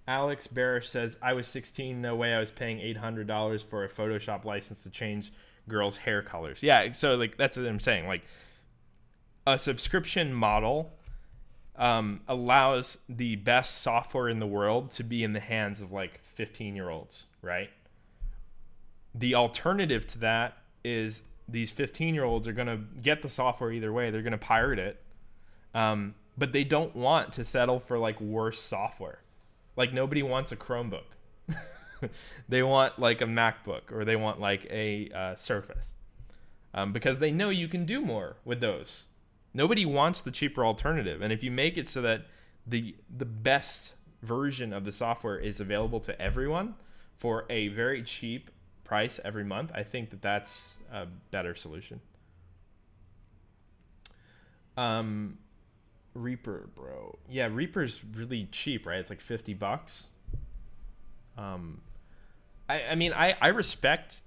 Alex Barish says, I was 16, no way I was paying $800 for a Photoshop license to change girls' hair colors. Yeah, so like that's what I'm saying. Like, a subscription model allows the best software in the world to be in the hands of like 15-year-olds, right? The alternative to that is these 15-year-olds are going to get the software either way. They're going to pirate it, but they don't want to settle for like worse software. Like, nobody wants a Chromebook. They want like a MacBook, or they want like a Surface, because they know you can do more with those. Nobody wants the cheaper alternative. And if you make it so that the best version of the software is available to everyone for a very cheap price every month, I think that that's a better solution. Reaper, bro. Yeah, Reaper's really cheap, right? It's like $50. I respect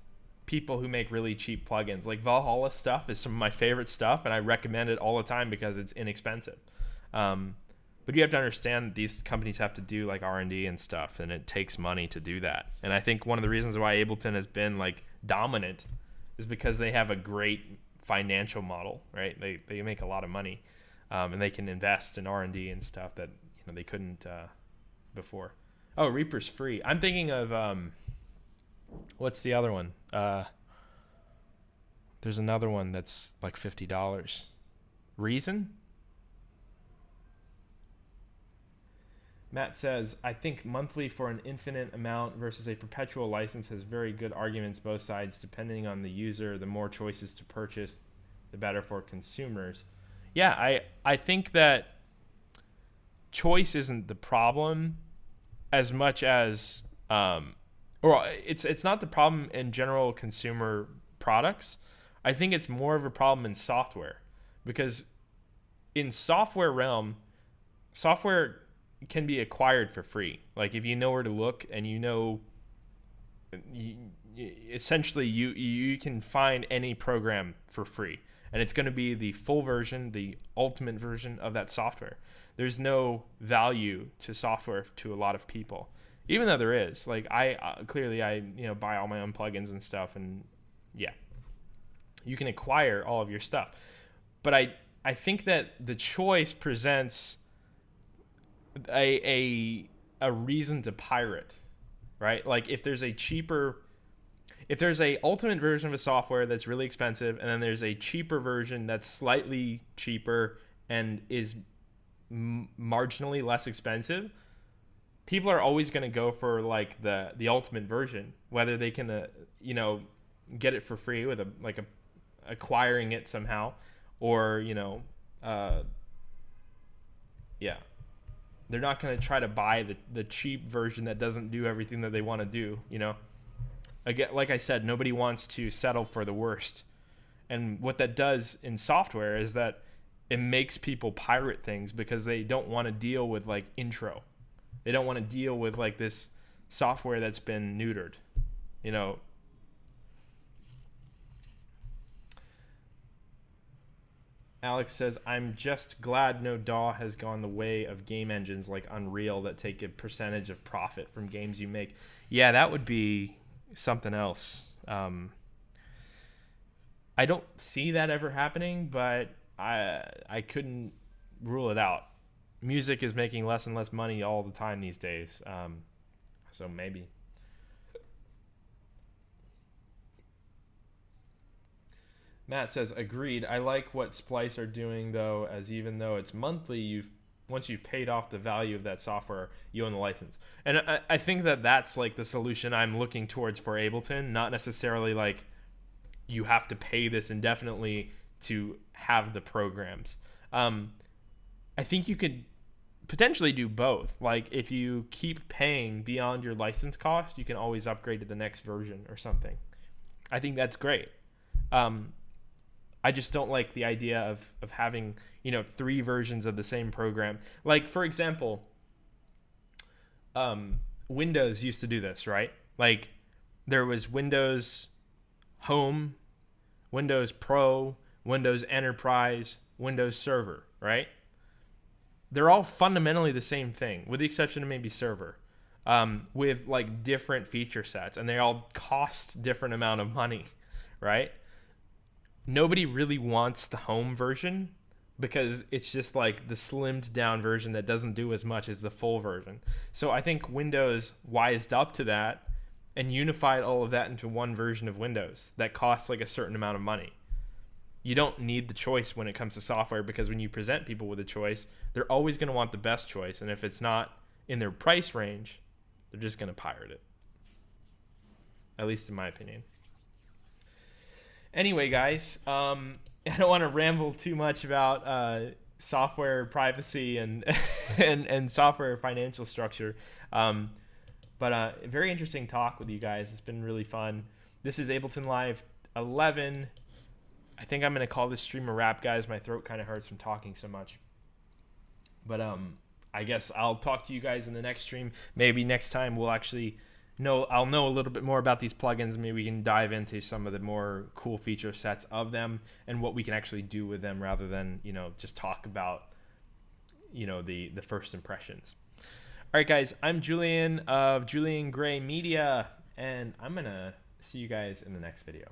people who make really cheap plugins. Like, Valhalla stuff is some of my favorite stuff, and I recommend it all the time because it's inexpensive. But you have to understand that these companies have to do like R&D and stuff, and it takes money to do that. And I think one of the reasons why Ableton has been like dominant is because they have a great financial model, right? They make a lot of money, and they can invest in R&D and stuff that they couldn't before. Oh, Reaper's free. I'm thinking of What's the other one? There's another one that's like $50. Reason? Matt says, I think monthly for an infinite amount versus a perpetual license has very good arguments both sides. Depending on the user, the more choices to purchase, the better for consumers. Yeah, I think that choice isn't the problem as much as, or it's not the problem in general consumer products. I think it's more of a problem in software, because in software realm, software can be acquired for free. Like if you know where to look and essentially you can find any program for free, and it's going to be the full version, the ultimate version of that software. There's no value to software to a lot of people, even though there is. Like I clearly buy all my own plugins and stuff, and yeah, you can acquire all of your stuff. But I think that the choice presents a reason to pirate, right? Like if there's a ultimate version of a software that's really expensive, and then there's a cheaper version that's slightly cheaper and is marginally less expensive, people are always going to go for like the ultimate version, whether they can get it for free with acquiring it somehow, or they're not going to try to buy the cheap version that doesn't do everything that they want to do. Again, like I said, nobody wants to settle for the worst. And what that does in software is that it makes people pirate things, because they don't want to deal with like intro. They don't want to deal with like this software that's been neutered. Alex says, I'm just glad no DAW has gone the way of game engines like Unreal that take a percentage of profit from games you make. Yeah, that would be something else. I don't see that ever happening, but I couldn't rule it out. Music is making less and less money all the time these days. So maybe. Matt says, agreed. I like what Splice are doing, though, as even though it's monthly, once you've paid off the value of that software, you own the license. And I think that that's like the solution I'm looking towards for Ableton, not necessarily like you have to pay this indefinitely to have the programs. I think you could potentially do both. Like if you keep paying beyond your license cost, you can always upgrade to the next version or something. I think that's great. I just don't like the idea of having, 3 versions of the same program. Like, for example, Windows used to do this, right? Like, there was Windows Home, Windows Pro, Windows Enterprise, Windows Server, right? They're all fundamentally the same thing, with the exception of maybe Server, with, like, different feature sets. And they all cost different amount of money, right? Nobody really wants the home version, because it's just like the slimmed down version that doesn't do as much as the full version. So I think Windows wised up to that and unified all of that into one version of Windows that costs like a certain amount of money. You don't need the choice when it comes to software, because when you present people with a choice, they're always going to want the best choice. And if it's not in their price range, they're just going to pirate it. At least in my opinion. Anyway, guys, I don't want to ramble too much about software privacy and and software financial structure, but a very interesting talk with you guys. It's been really fun. This is Ableton Live 11. I think I'm going to call this stream a wrap, guys. My throat kind of hurts from talking so much. But I guess I'll talk to you guys in the next stream. Maybe next time we'll actually... I'll know a little bit more about these plugins. Maybe we can dive into some of the more cool feature sets of them and what we can actually do with them, rather than, just talk about, the first impressions. All right, guys, I'm Julian of Julian Gray Media, and I'm going to see you guys in the next video.